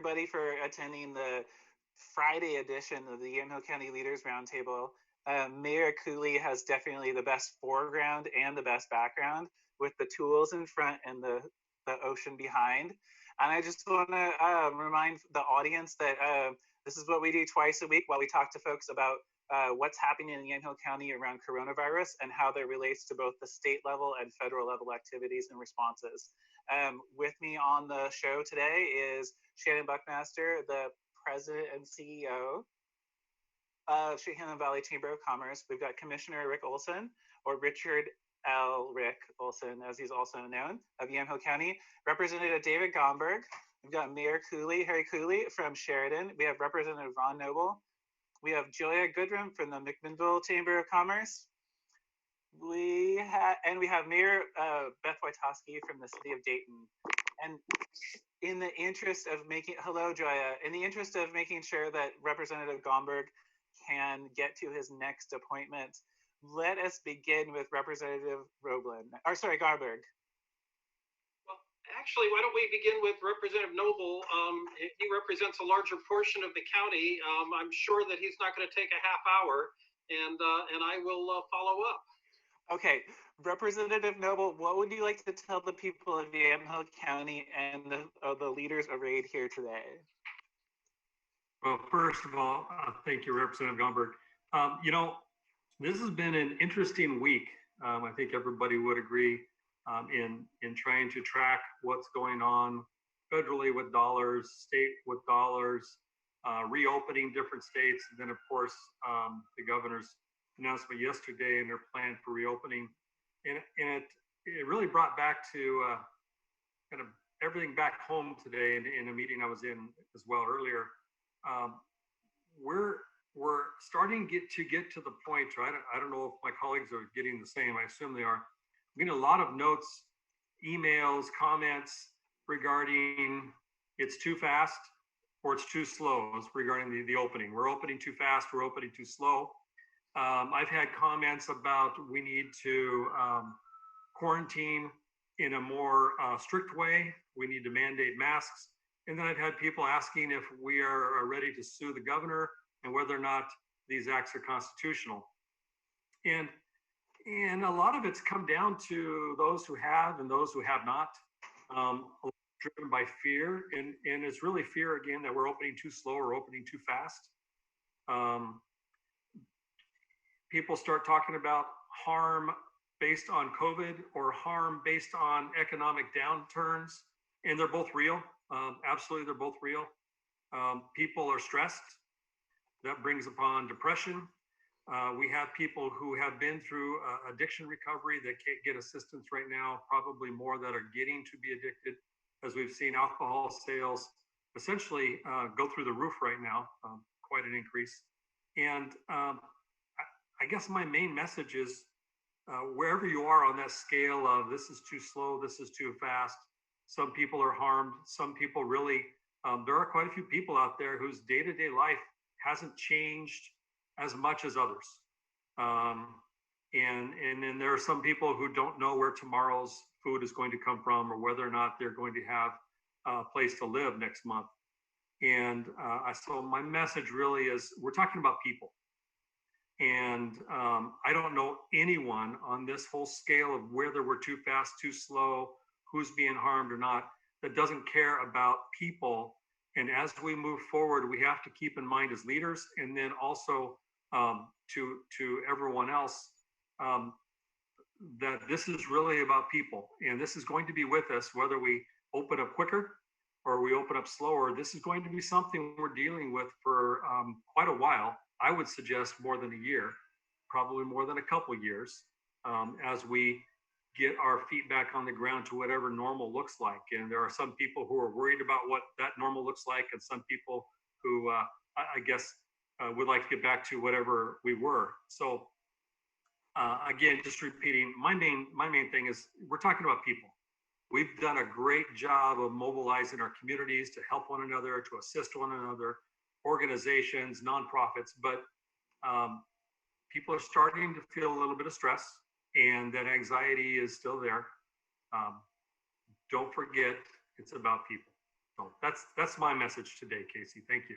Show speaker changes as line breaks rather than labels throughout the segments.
everybody for attending the Friday edition of the Yamhill County Leaders Roundtable. Mayor Cooley has definitely the best foreground and the best background, with the tools in front and the ocean behind. And I just want to remind the audience that this is what we do twice a week while we talk to folks about what's happening in Yamhill County around coronavirus and how that relates to both the state level and federal level activities and responses. With me on the show today is Shannon Buckmaster, the President and CEO of Chehalem Valley Chamber of Commerce. We've got Commissioner Rick Olson, or Richard L. Rick Olson, as he's also known, of Yamhill County. Representative David Gomberg. We've got Mayor Cooley, Harry Cooley from Sheridan. We have Representative Ron Noble. We have Gioia Goodrum from the McMinnville Chamber of Commerce. We have Mayor Beth Wytoski from the city of Dayton. And in the interest of making, hello Gioia, in the interest of making sure that Representative Gomberg can get to his next appointment, let us begin with Representative Gomberg.
Well, actually, why don't we begin with Representative Noble? He represents a larger portion of the county. I'm sure that he's not going to take a half hour, and I will follow up.
Okay, Representative Noble, what would you like to tell the people of Yamhill County and the leaders arrayed here today?
Well, first of all, thank you, Representative Gomberg. This has been an interesting week. I think everybody would agree in trying to track what's going on federally with dollars, state with dollars, reopening different states, and then of course the governor's announcement yesterday and their plan for reopening. And it really brought back to kind of everything back home today in a meeting I was in as well earlier. We're starting to get to the point, right? I don't know if my colleagues are getting the same. I assume they are. I'm getting a lot of notes, emails, comments regarding it's too fast or it's too slow regarding the opening. We're opening too fast, we're opening too slow. I've had comments about we need to quarantine in a more strict way. We need to mandate masks. And then I've had people asking if we are ready to sue the governor and whether or not these acts are constitutional. And a lot of it's come down to those who have and those who have not, driven by fear. And it's really fear, again, that we're opening too slow or opening too fast. People start talking about harm based on COVID or harm based on economic downturns, and they're both real. Absolutely, they're both real. People are stressed. That brings upon depression. We have people who have been through addiction recovery that can't get assistance right now, probably more that are getting to be addicted, as we've seen alcohol sales essentially go through the roof right now, quite an increase. And I guess my main message is wherever you are on that scale of this is too slow, this is too fast, some people are harmed, some people really, there are quite a few people out there whose day-to-day life hasn't changed as much as others. And then there are some people who don't know where tomorrow's food is going to come from or whether or not they're going to have a place to live next month. And so my message really is, we're talking about people. And I don't know anyone on this whole scale of whether we're too fast, too slow, who's being harmed or not, that doesn't care about people. And as we move forward, we have to keep in mind as leaders, and then also to everyone else, that this is really about people. And this is going to be with us, whether we open up quicker or we open up slower. This is going to be something we're dealing with for quite a while. I would suggest more than a year, probably more than a couple years, as we get our feet back on the ground to whatever normal looks like. And there are some people who are worried about what that normal looks like, and some people who I guess would like to get back to whatever we were. So again, just repeating, my main thing is we're talking about people. We've done a great job of mobilizing our communities to help one another, to assist one another, organizations, nonprofits, but people are starting to feel a little bit of stress, and that anxiety is still there. Don't forget, it's about people. So that's my message today, Casey. Thank you.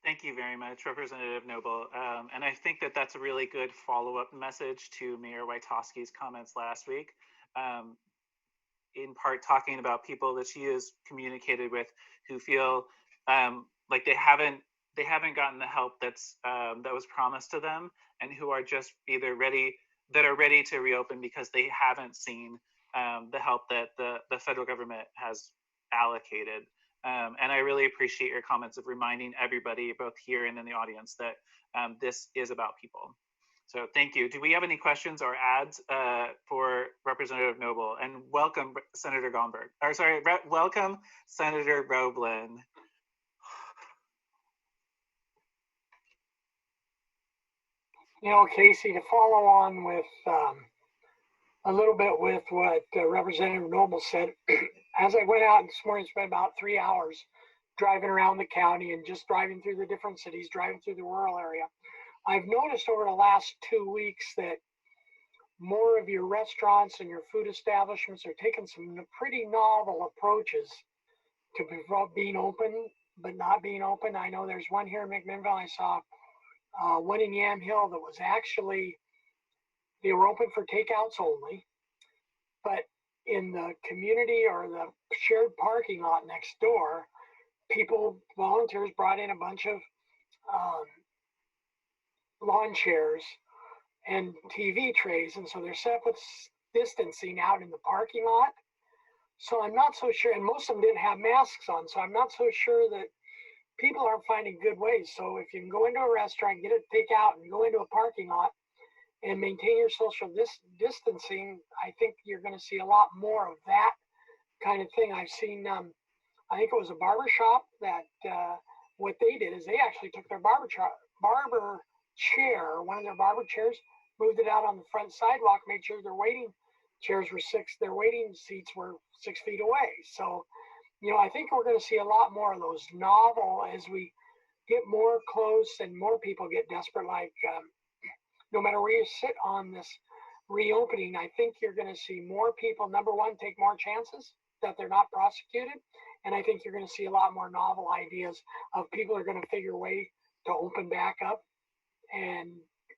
Thank you very much, Representative Noble. And I think that that's a really good follow-up message to Mayor Wytoski's comments last week. In part talking about people that she has communicated with who feel like they haven't gotten the help that was promised to them, and who are just either ready to reopen because they haven't seen the help that the federal government has allocated. And I really appreciate your comments of reminding everybody, both here and in the audience, that this is about people. So thank you. Do we have any questions or adds for Representative Noble? And welcome, Senator Gomberg. Or sorry, welcome, Senator Roblin.
You know, Casey, to follow on with a little bit with what Representative Noble said, as I went out this morning, spent about 3 hours driving around the county and just driving through the different cities, driving through the rural area. I've noticed over the last 2 weeks that more of your restaurants and your food establishments are taking some pretty novel approaches to being open, but not being open. I know there's one here in McMinnville. I saw one in Yamhill that was actually, they were open for takeouts only, but in the community or the shared parking lot next door, volunteers brought in a bunch of lawn chairs and TV trays, and so they're set up with distancing out in the parking lot. So I'm not so sure, and most of them didn't have masks on, so I'm not so sure that people aren't finding good ways. So if you can go into a restaurant, get it takeout, and go into a parking lot and maintain your social distancing, I think you're going to see a lot more of that kind of thing. I've seen, I think it was a barber shop that what they did is they actually took their barber chair, one of their barber chairs, moved it out on the front sidewalk, made sure their waiting seats were 6 feet away. So, you know, I think we're going to see a lot more of those novel as we get more close and more people get desperate. Like, no matter where you sit on this reopening, I think you're going to see more people, number one, take more chances that they're not prosecuted. And I think you're going to see a lot more novel ideas of people are going to figure a way to open back up and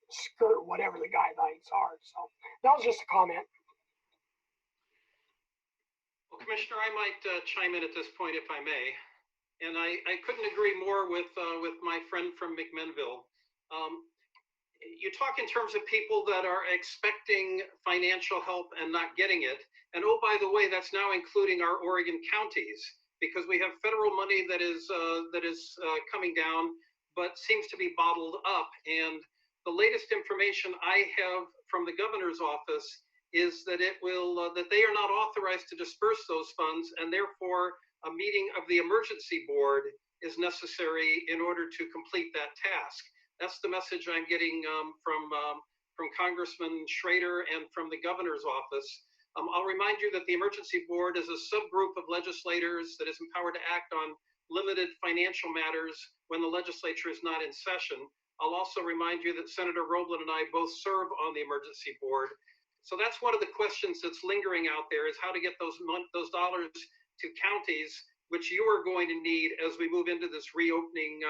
skirt whatever the guidelines are. So that was just a comment.
Well, Commissioner, I might chime in at this point if I may. And I couldn't agree more with my friend from McMinnville. You talk in terms of people that are expecting financial help and not getting it. And oh, by the way, that's now including our Oregon counties, because we have federal money that is coming down, but seems to be bottled up. And the latest information I have from the governor's office is that that they are not authorized to disperse those funds, and therefore a meeting of the emergency board is necessary in order to complete that task. That's the message I'm getting from Congressman Schrader and from the governor's office. I'll remind you that the emergency board is a subgroup of legislators that is empowered to act on limited financial matters when the legislature is not in session. I'll also remind you that Senator Roblin and I both serve on the emergency board. So that's one of the questions that's lingering out there, is how to get those dollars to counties, which you are going to need as we move into this reopening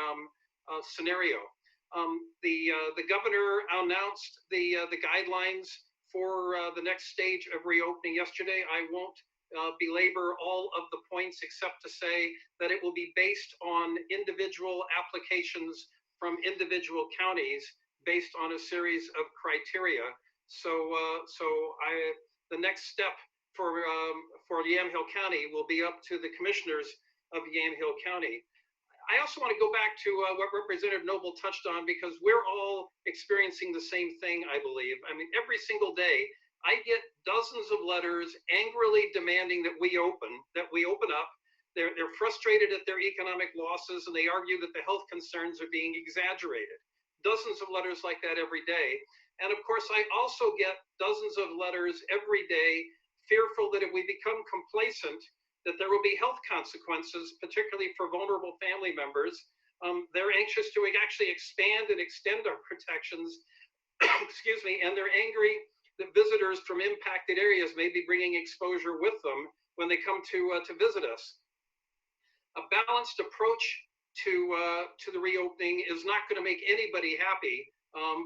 scenario. The governor announced the guidelines for the next stage of reopening yesterday. I won't belabor all of the points except to say that it will be based on individual applications from individual counties based on a series of criteria. So the next step for Yamhill County will be up to the commissioners of Yamhill County. I also want to go back to what Representative Noble touched on, because we're all experiencing the same thing, I believe. I mean, every single day, I get dozens of letters angrily demanding that we open up. They're frustrated at their economic losses, and they argue that the health concerns are being exaggerated. Dozens of letters like that every day. And of course, I also get dozens of letters every day, fearful that if we become complacent, that there will be health consequences, particularly for vulnerable family members. They're anxious to actually expand and extend our protections, excuse me, and they're angry that visitors from impacted areas may be bringing exposure with them when they come to visit us. A balanced approach to the reopening is not going to make anybody happy,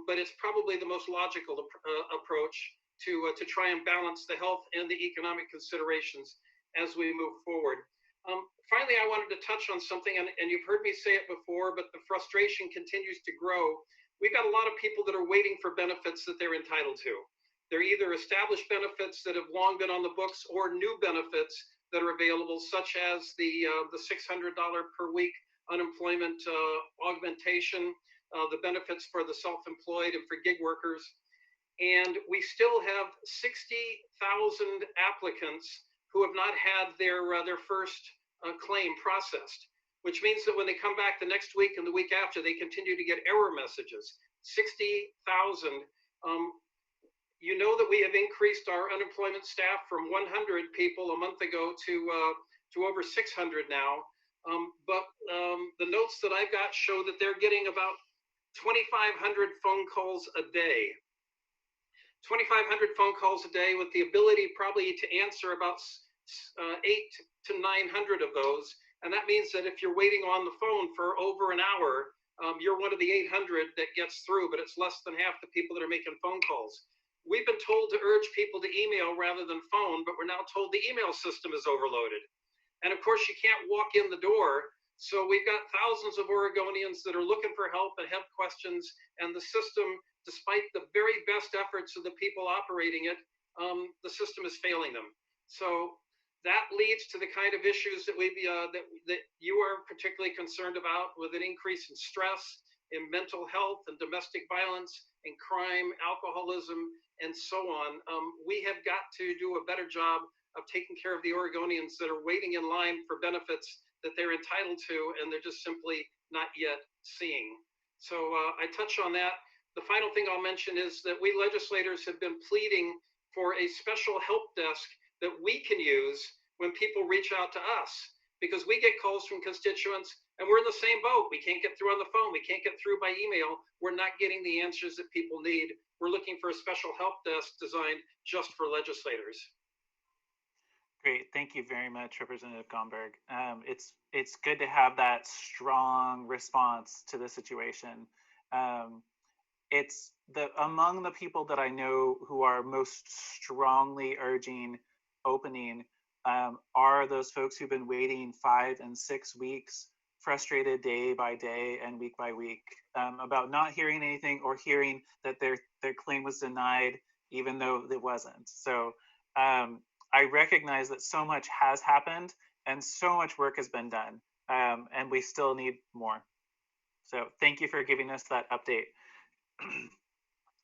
but it's probably the most logical approach to try and balance the health and the economic considerations as we move forward. Finally, I wanted to touch on something, and you've heard me say it before, but the frustration continues to grow. We've got a lot of people that are waiting for benefits that they're entitled to. They're either established benefits that have long been on the books or new benefits that are available, such as the $600 per week unemployment augmentation, the benefits for the self-employed and for gig workers. And we still have 60,000 applicants who have not had their first claim processed, which means that when they come back the next week and the week after, they continue to get error messages. 60,000. You know that we have increased our unemployment staff from 100 people a month ago to over 600 now. But the notes that I've got show that they're getting about 2,500 phone calls a day. 2,500 phone calls a day, with the ability probably to answer about 800 to 900 of those. And that means that if you're waiting on the phone for over an hour, you're one of the 800 that gets through, but it's less than half the people that are making phone calls. We've been told to urge people to email rather than phone, but we're now told the email system is overloaded. And of course, you can't walk in the door. So we've got thousands of Oregonians that are looking for help and have questions, and the system, despite the very best efforts of the people operating it, the system is failing them. So that leads to the kind of issues that that you are particularly concerned about, with an increase in stress, in mental health and domestic violence, in crime, alcoholism, and so on. We have got to do a better job of taking care of the Oregonians that are waiting in line for benefits that they're entitled to, and they're just simply not yet seeing. So I touch on that. The final thing I'll mention is that we legislators have been pleading for a special help desk that we can use when people reach out to us, because we get calls from constituents and we're in the same boat. We can't get through on the phone. We can't get through by email. We're not getting the answers that people need. We're looking for a special help desk designed just for legislators.
Great, thank you very much, Representative Gomberg. It's good to have that strong response to the situation. It's among the people that I know who are most strongly urging opening are those folks who've been waiting 5 and 6 weeks, frustrated day by day and week by week, about not hearing anything or hearing that their claim was denied, even though it wasn't. So I recognize that so much has happened and so much work has been done, and we still need more. So thank you for giving us that update.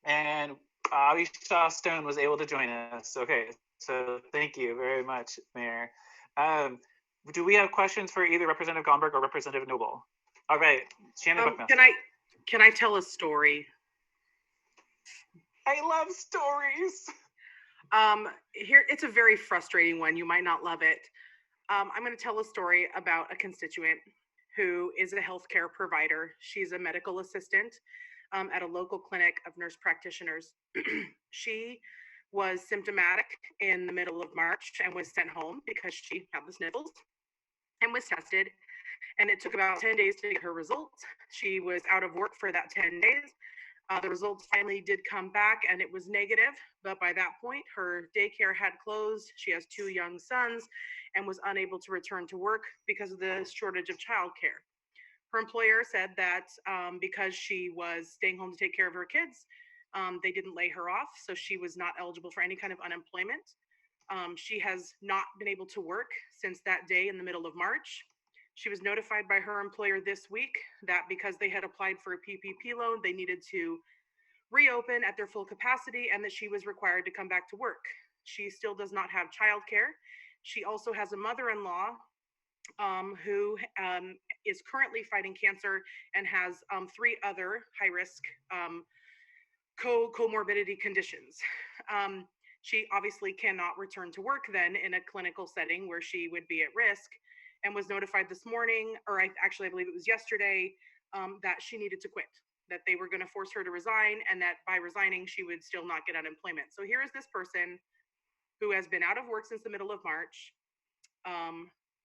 And Abisha Stone was able to join us. Okay, so thank you very much, Mayor. Do we have questions for either Representative Gomberg or Representative Noble? All right, Shannon Buckmaster.
Can I tell a story?
I love stories.
Here, it's a very frustrating one. You might not love it. I'm going to tell a story about a constituent who is a healthcare provider. She's a medical assistant at a local clinic of nurse practitioners. She was symptomatic in the middle of March and was sent home because she had the sniffles and was tested. And it took about 10 days to get her results. She was out of work for that 10 days. The results finally did come back and it was negative, but by that point, her daycare had closed. She has 2 young sons and was unable to return to work because of the shortage of childcare. Her employer said that because she was staying home to take care of her kids, they didn't lay her off, so she was not eligible for any kind of unemployment. She has not been able to work since that day in the middle of March. She was notified by her employer this week that because they had applied for a PPP loan, they needed to reopen at their full capacity and that she was required to come back to work. She still does not have childcare. She also has a mother-in-law who is currently fighting cancer and has 3 other high-risk comorbidity conditions. She obviously cannot return to work then in a clinical setting where she would be at risk, and was notified this morning, or I believe it was yesterday, that she needed to quit, that they were going to force her to resign, and that by resigning, she would still not get unemployment. So here is this person who has been out of work since the middle of March,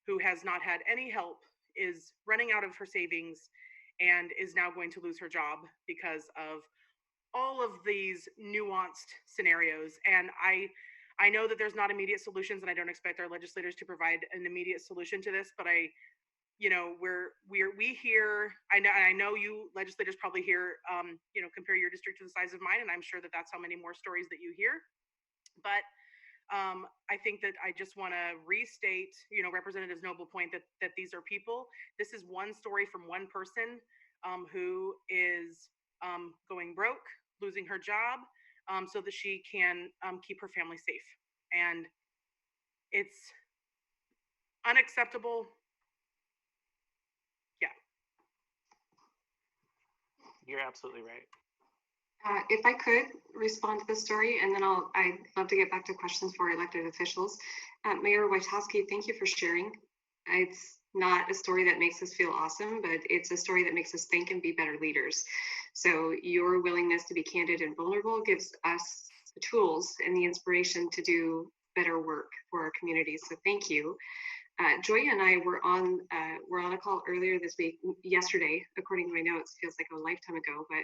who has not had any help, is running out of her savings and is now going to lose her job because of all of these nuanced scenarios. And I know that there's not immediate solutions, and I don't expect our legislators to provide an immediate solution to this, but we hear, I know you legislators probably hear, compare your district to the size of mine, and I'm sure that that's how many more stories that you hear. But I think that I just want to restate, Representative Noble's point that these are people. This is one story from one person who is going broke, losing her job, so that she can keep her family safe. And it's unacceptable. Yeah.
You're absolutely right.
If I could respond to the story, and then I'd love to get back to questions for elected officials. Mayor Wytoski, thank you for sharing. It's not a story that makes us feel awesome, but it's a story that makes us think and be better leaders. So your willingness to be candid and vulnerable gives us the tools and the inspiration to do better work for our communities. So thank you. Gioia and I were on a call earlier this week, yesterday, according to my notes, feels like a lifetime ago, but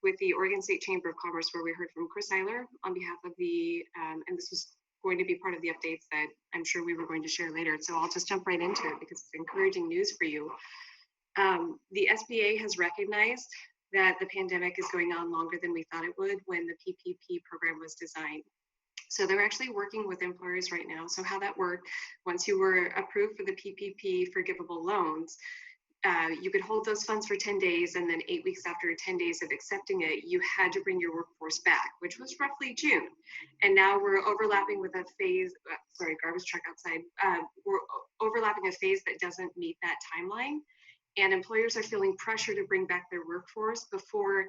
with the Oregon State Chamber of Commerce, where we heard from Chris Eiler on behalf of the, and this was going to be part of the updates that I'm sure we were going to share later. So I'll just jump right into it because it's encouraging news for you. The SBA has recognized that the pandemic is going on longer than we thought it would when the PPP program was designed. So they're actually working with employers right now. So how that worked, once you were approved for the PPP forgivable loans, you could hold those funds for 10 days, and then 8 weeks after 10 days of accepting it, you had to bring your workforce back, which was roughly June. And now we're overlapping with a phase, sorry, garbage truck outside. We're overlapping a phase that doesn't meet that timeline. And employers are feeling pressure to bring back their workforce before,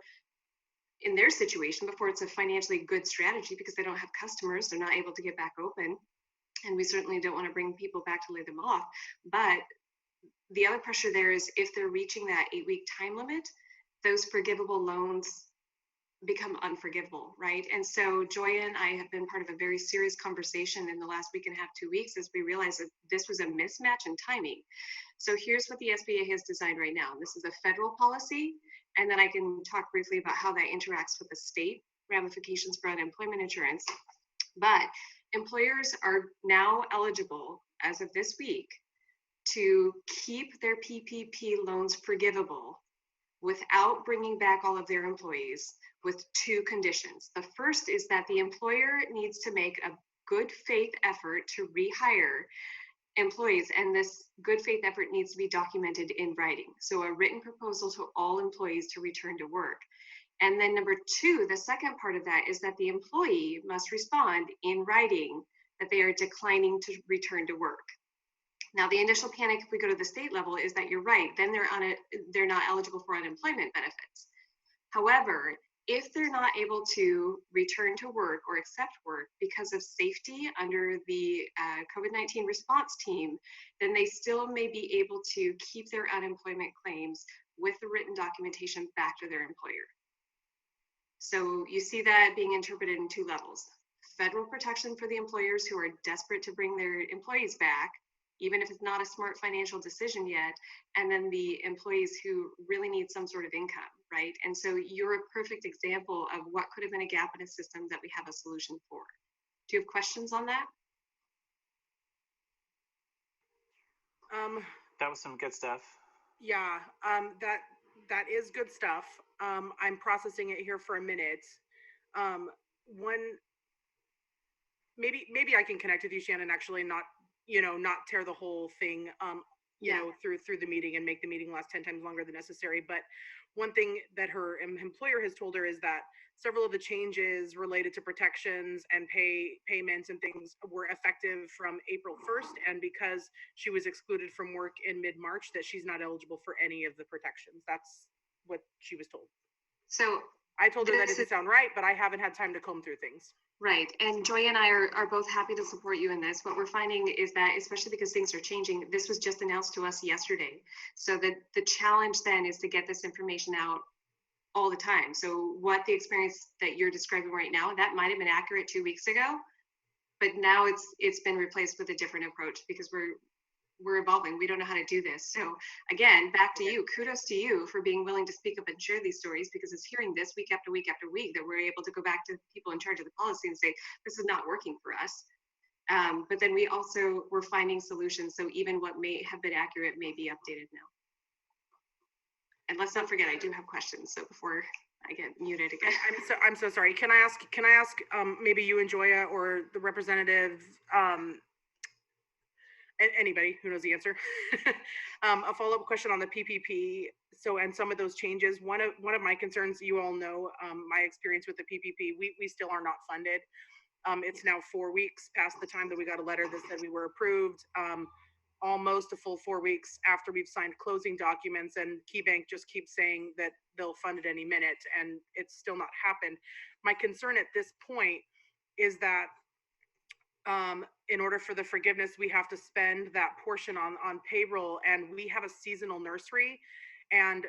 in their situation, before it's a financially good strategy because they don't have customers, they're not able to get back open. And we certainly don't want to bring people back to lay them off. But the other pressure there is if they're reaching that 8-week time limit, those forgivable loans become unforgivable, right? And so Gioia and I have been part of a very serious conversation in the last week and a half, 2 weeks, as we realized that this was a mismatch in timing. So here's what the SBA has designed right now. This is a federal policy, and then I can talk briefly about how that interacts with the state ramifications for unemployment insurance. But employers are now eligible, as of this week, to keep their PPP loans forgivable without bringing back all of their employees, with 2 conditions. The first is that the employer needs to make a good faith effort to rehire employees, and this good faith effort needs to be documented in writing. So a written proposal to all employees to return to work. And then number 2, the second part of that is that the employee must respond in writing that they are declining to return to work. Now, the initial panic, if we go to the state level, is that you're right, then they're not eligible for unemployment benefits. However, if they're not able to return to work or accept work because of safety under the COVID-19 response team, then they still may be able to keep their unemployment claims with the written documentation back to their employer. So you see that being interpreted in 2 levels. Federal protection for the employers who are desperate to bring their employees back, even if it's not a smart financial decision yet, and then the employees who really need some sort of income, right? And so you're a perfect example of what could have been a gap in a system that we have a solution for. Do you have questions on that?
That was some good stuff.
Yeah, that is good stuff. I'm processing it here for a minute. Maybe I can connect with you, Shannon, actually, not tear the whole thing, through the meeting and make the meeting last 10 times longer than necessary. But one thing that her employer has told her is that several of the changes related to protections and payments and things were effective from April 1st. And because she was excluded from work in mid-March, that she's not eligible for any of the protections. That's what she was told.
So
I told her that didn't sound right, but I haven't had time to comb through things.
Right, and Gioia and I are both happy to support you in this. What we're finding is that, especially because things are changing, this was just announced to us yesterday. So the challenge then is to get this information out all the time. So what the experience that you're describing right now, that might have been accurate 2 weeks ago, but now it's been replaced with a different approach because we're evolving. We don't know how to do this. So again, back to you. Kudos to you for being willing to speak up and share these stories, because it's hearing this week after week after week that we're able to go back to people in charge of the policy and say, this is not working for us. But then we're finding solutions. So even what may have been accurate may be updated now. And let's not forget, I do have questions. So before I get muted again.
I'm so sorry. Can I ask maybe you and Gioia or the representative, anybody who knows the answer, a follow-up question on the PPP. So, and some of those changes, one of my concerns, you all know, my experience with the PPP, we still are not funded. It's now 4 weeks past the time that we got a letter that said we were approved, almost a full 4 weeks after we've signed closing documents, and KeyBank just keeps saying that they'll fund it any minute, and it's still not happened. My concern at this point is that in order for the forgiveness, we have to spend that portion on payroll, and we have a seasonal nursery, and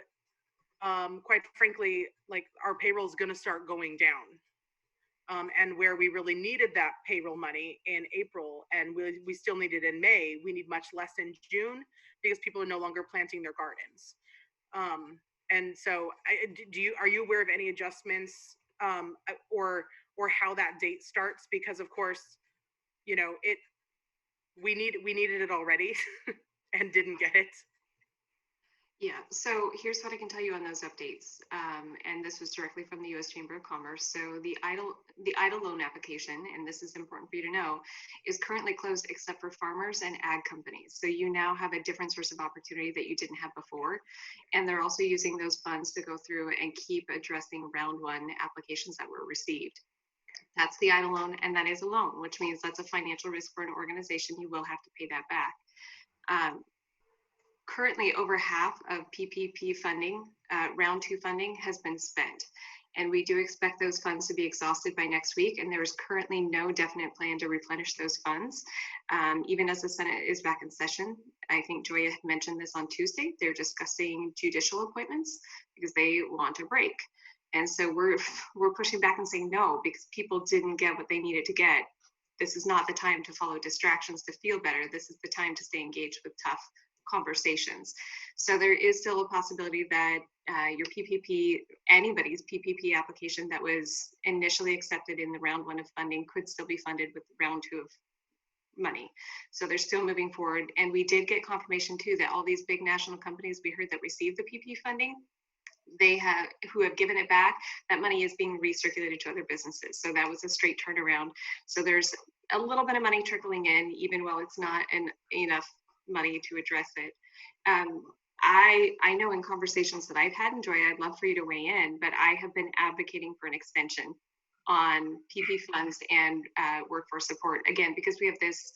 quite frankly, like, our payroll is going to start going down. And where we really needed that payroll money in April, and we still need it in May, we need much less in June because people are no longer planting their gardens. And so, are you aware of any adjustments or how that date starts? Because of course, you know, we needed it already and didn't get it.
Yeah, so here's what I can tell you on those updates. And this was directly from the U.S. Chamber of Commerce. So the EIDL loan application, and this is important for you to know, is currently closed except for farmers and ag companies. So you now have a different source of opportunity that you didn't have before. And they're also using those funds to go through and keep addressing round one applications that were received. That's the EIDL loan, and that is a loan, which means that's a financial risk for an organization. You will have to pay that back. Currently, over half of PPP funding, round two funding, has been spent. And we do expect those funds to be exhausted by next week. And there is currently no definite plan to replenish those funds. Even as the Senate is back in session, I think Gioia had mentioned this on Tuesday, they're discussing judicial appointments because they want a break. And so we're pushing back and saying no, because people didn't get what they needed to get. This is not the time to follow distractions to feel better. This is the time to stay engaged with tough conversations. So there is still a possibility that your PPP, anybody's PPP application that was initially accepted in the round one of funding could still be funded with round two of money. So they're still moving forward. And we did get confirmation too that all these big national companies we heard that received the PPP funding, who have given it back, that money is being recirculated to other businesses. So that was a straight turnaround. So there's a little bit of money trickling in, even while it's not enough money to address it. I know in conversations that I've had, and Gioia, I'd love for you to weigh in, but I have been advocating for an extension on PP funds and workforce support, again, because we have this,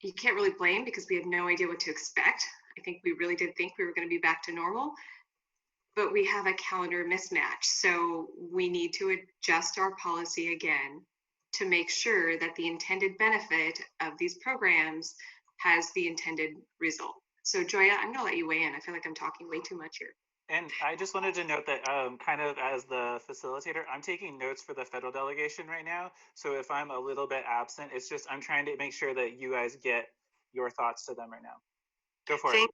you can't really blame because we had no idea what to expect. I think we really did think we were going to be back to normal, but we have a calendar mismatch. So we need to adjust our policy again to make sure that the intended benefit of these programs has the intended result. So Gioia, I'm gonna let you weigh in. I feel like I'm talking way too much here.
And I just wanted to note that kind of as the facilitator, I'm taking notes for the federal delegation right now. So if I'm a little bit absent, it's just I'm trying to make sure that you guys get your thoughts to them right now. Go for it.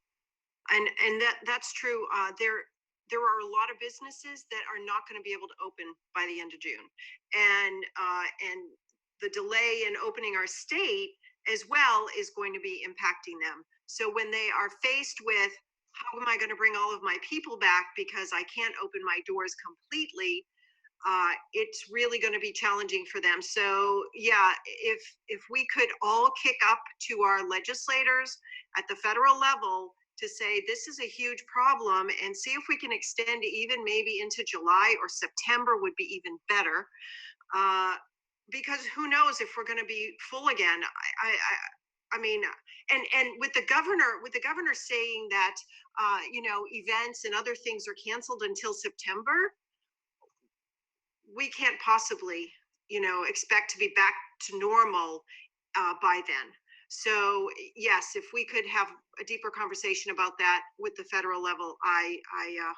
And that's true. There are a lot of businesses that are not going to be able to open by the end of June, and the delay in opening our state as well is going to be impacting them. So when they are faced with, how am I going to bring all of my people back because I can't open my doors completely, it's really going to be challenging for them. So yeah, if we could all kick up to our legislators at the federal level to say this is a huge problem, and see if we can extend even maybe into July or September would be even better. Because who knows if we're going to be full again. I mean, and with the governor saying that events and other things are canceled until September, we can't possibly expect to be back to normal by then. So yes, if we could have a deeper conversation about that with the federal level, I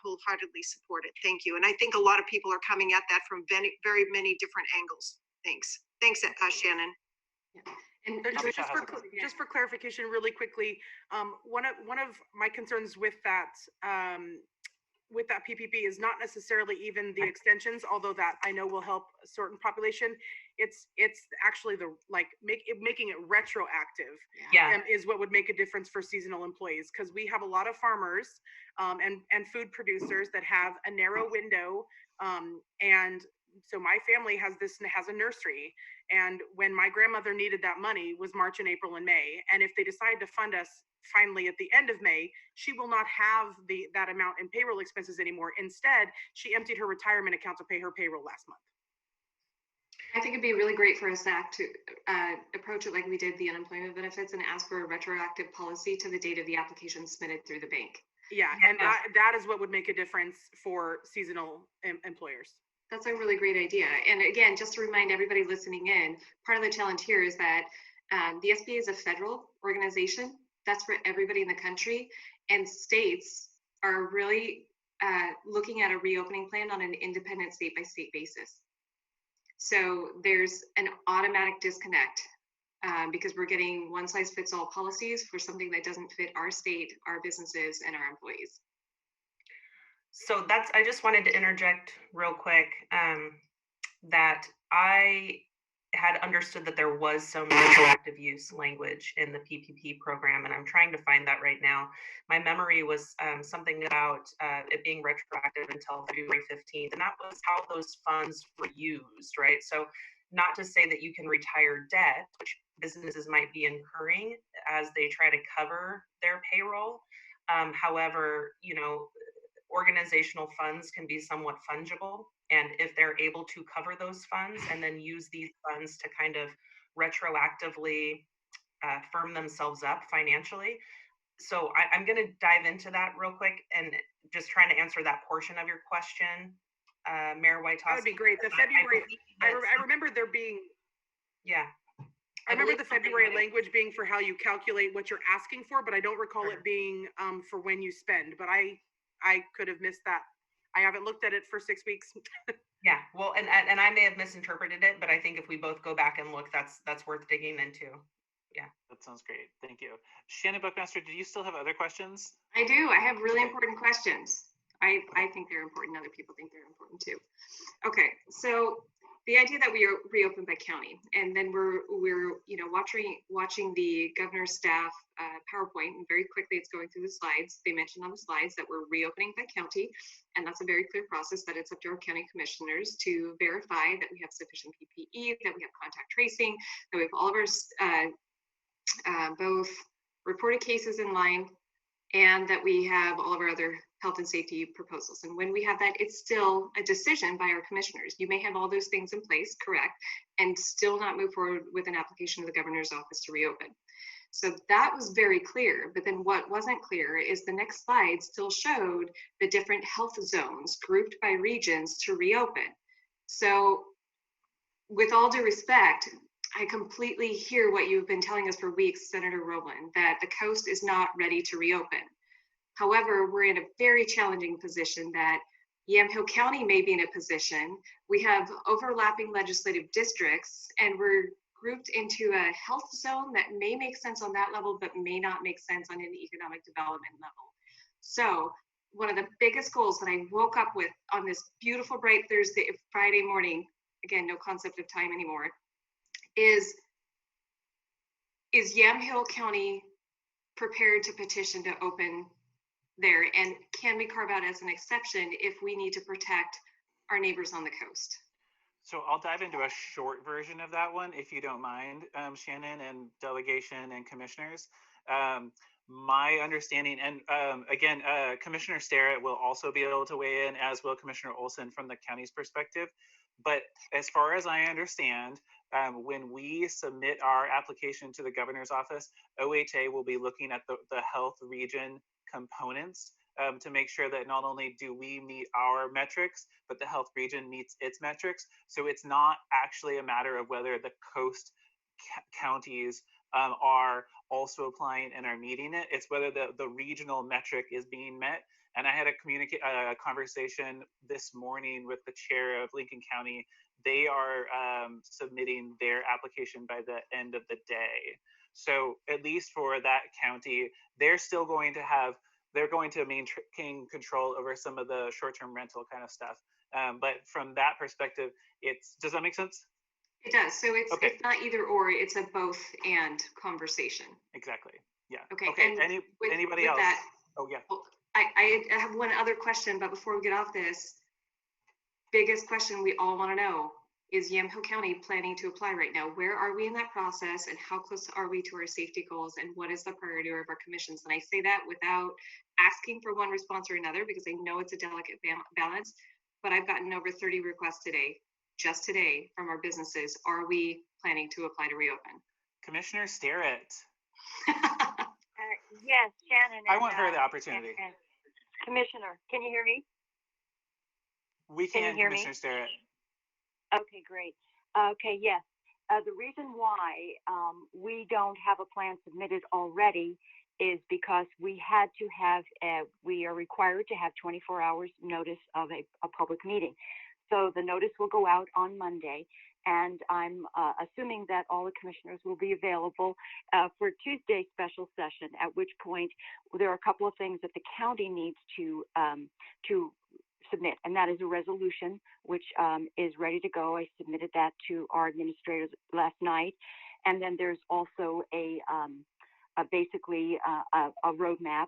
wholeheartedly support it. Thank you. And I think a lot of people are coming at that from very many different angles. Thanks, Shannon.
Yeah. And
So
Abisha
just
has
for
a question.
just for clarification, really quickly, one of my concerns with that PPP is not necessarily even the extensions, although that I know will help a certain population. It's actually the making it retroactive.
Yeah.
Is what would make a difference for seasonal employees, because we have a lot of farmers and food producers that have a narrow window, and so my family has a nursery, and when my grandmother needed that money was March and April and May, and if they decide to fund us finally at the end of May, she will not have that amount in payroll expenses anymore. Instead, she emptied her retirement account to pay her payroll last month.
I think it'd be really great for a SAC to approach it like we did the unemployment benefits and ask for a retroactive policy to the date of the application submitted through the bank.
Yeah, and that is what would make a difference for seasonal employers.
That's a really great idea. And again, just to remind everybody listening in, part of the challenge here is that the SBA is a federal organization. That's for everybody in the country. And states are really looking at a reopening plan on an independent state by state basis. So there's an automatic disconnect because we're getting one size fits all policies for something that doesn't fit our state, our businesses, and our employees.
So I just wanted to interject real quick that I had understood that there was some retroactive use language in the PPP program, and I'm trying to find that right now. My memory was something about it being retroactive until February 15th, and that was how those funds were used, right? So not to say that you can retire debt, which businesses might be incurring as they try to cover their payroll. However, organizational funds can be somewhat fungible, and if they're able to cover those funds and then use these funds to kind of retroactively firm themselves up financially. So I'm going to dive into that real quick and just trying to answer that portion of your question, Mayor Wytoski.
That would be great. The February, I remember there being.
Yeah.
I remember the February language being for how you calculate what you're asking for, but I don't recall it being for when you spend. But I could have missed that. I haven't looked at it for 6 weeks.
Yeah, well, and I may have misinterpreted it, but I think if we both go back and look, that's worth digging into. Yeah.
That sounds great. Thank you. Shannon Buckmaster, do you still have other questions?
I do. I have really important questions. I think they're important. Other people think they're important too. Okay, so the idea that we are reopened by county, and then we're watching the governor's staff PowerPoint, and very quickly it's going through the slides. They mentioned on the slides that we're reopening by county, and that's a very clear process that it's up to our county commissioners to verify that we have sufficient PPE, that we have contact tracing, that we have all of our both reported cases in line, and that we have all of our other health and safety proposals. And when we have that, it's still a decision by our commissioners. You may have all those things in place, correct, and still not move forward with an application to the governor's office to reopen. So that was very clear, but then what wasn't clear is the next slide still showed the different health zones grouped by regions to reopen. So with all due respect, I completely hear what you've been telling us for weeks, Senator Rowland, that the coast is not ready to reopen. However, we're in a very challenging position that Yamhill County may be in a position. We have overlapping legislative districts, and we're grouped into a health zone that may make sense on that level, but may not make sense on an economic development level. So one of the biggest goals that I woke up with on this beautiful, bright Friday morning, again, no concept of time anymore, is Yamhill County prepared to petition to open there, and can we carve out as an exception if we need to protect our neighbors on the coast?
So I'll dive into a short version of that one, if you don't mind, Shannon and delegation and commissioners. My understanding, and again, Commissioner Starrett will also be able to weigh in, as will Commissioner Olson from the county's perspective. But as far as I understand, when we submit our application to the governor's office, OHA will be looking at the health region components to make sure that not only do we meet our metrics, but the health region meets its metrics. So it's not actually a matter of whether the coast counties are also applying and are meeting it. It's whether the regional metric is being met. And I had a conversation this morning with the chair of Lincoln County they are submitting their application by the end of the day. So at least for that county, they're still going to maintain control over some of the short-term rental kind of stuff. But from that perspective, does that make sense?
It does. So it's
Okay.
it's not either or, it's a both and conversation.
Exactly. Yeah.
Okay.
Okay.
And
Anybody
with
else?
That,
oh yeah.
well, I have one other question, but before we get off this, biggest question we all want to know is Yamhill County planning to apply right now? Where are we in that process, and how close are we to our safety goals, and what is the priority of our commissions? And I say that without asking for one response or another, because I know it's a delicate balance, but I've gotten over 30 requests just today from our businesses. Are we planning to apply to reopen?
Commissioner Starrett.
Yes, Shannon.
I want her the opportunity.
And Commissioner, can you hear me?
We can, Commissioner Starrett.
Okay, great. Okay, yes. The reason why we don't have a plan submitted already is because we are required to have 24 hours notice of a public meeting. So the notice will go out on Monday, and I'm assuming that all the commissioners will be available for Tuesday's special session, at which point there are a couple of things that the county needs to submit, and that is a resolution, which is ready to go. I submitted that to our administrators last night. And then there's also basically a roadmap.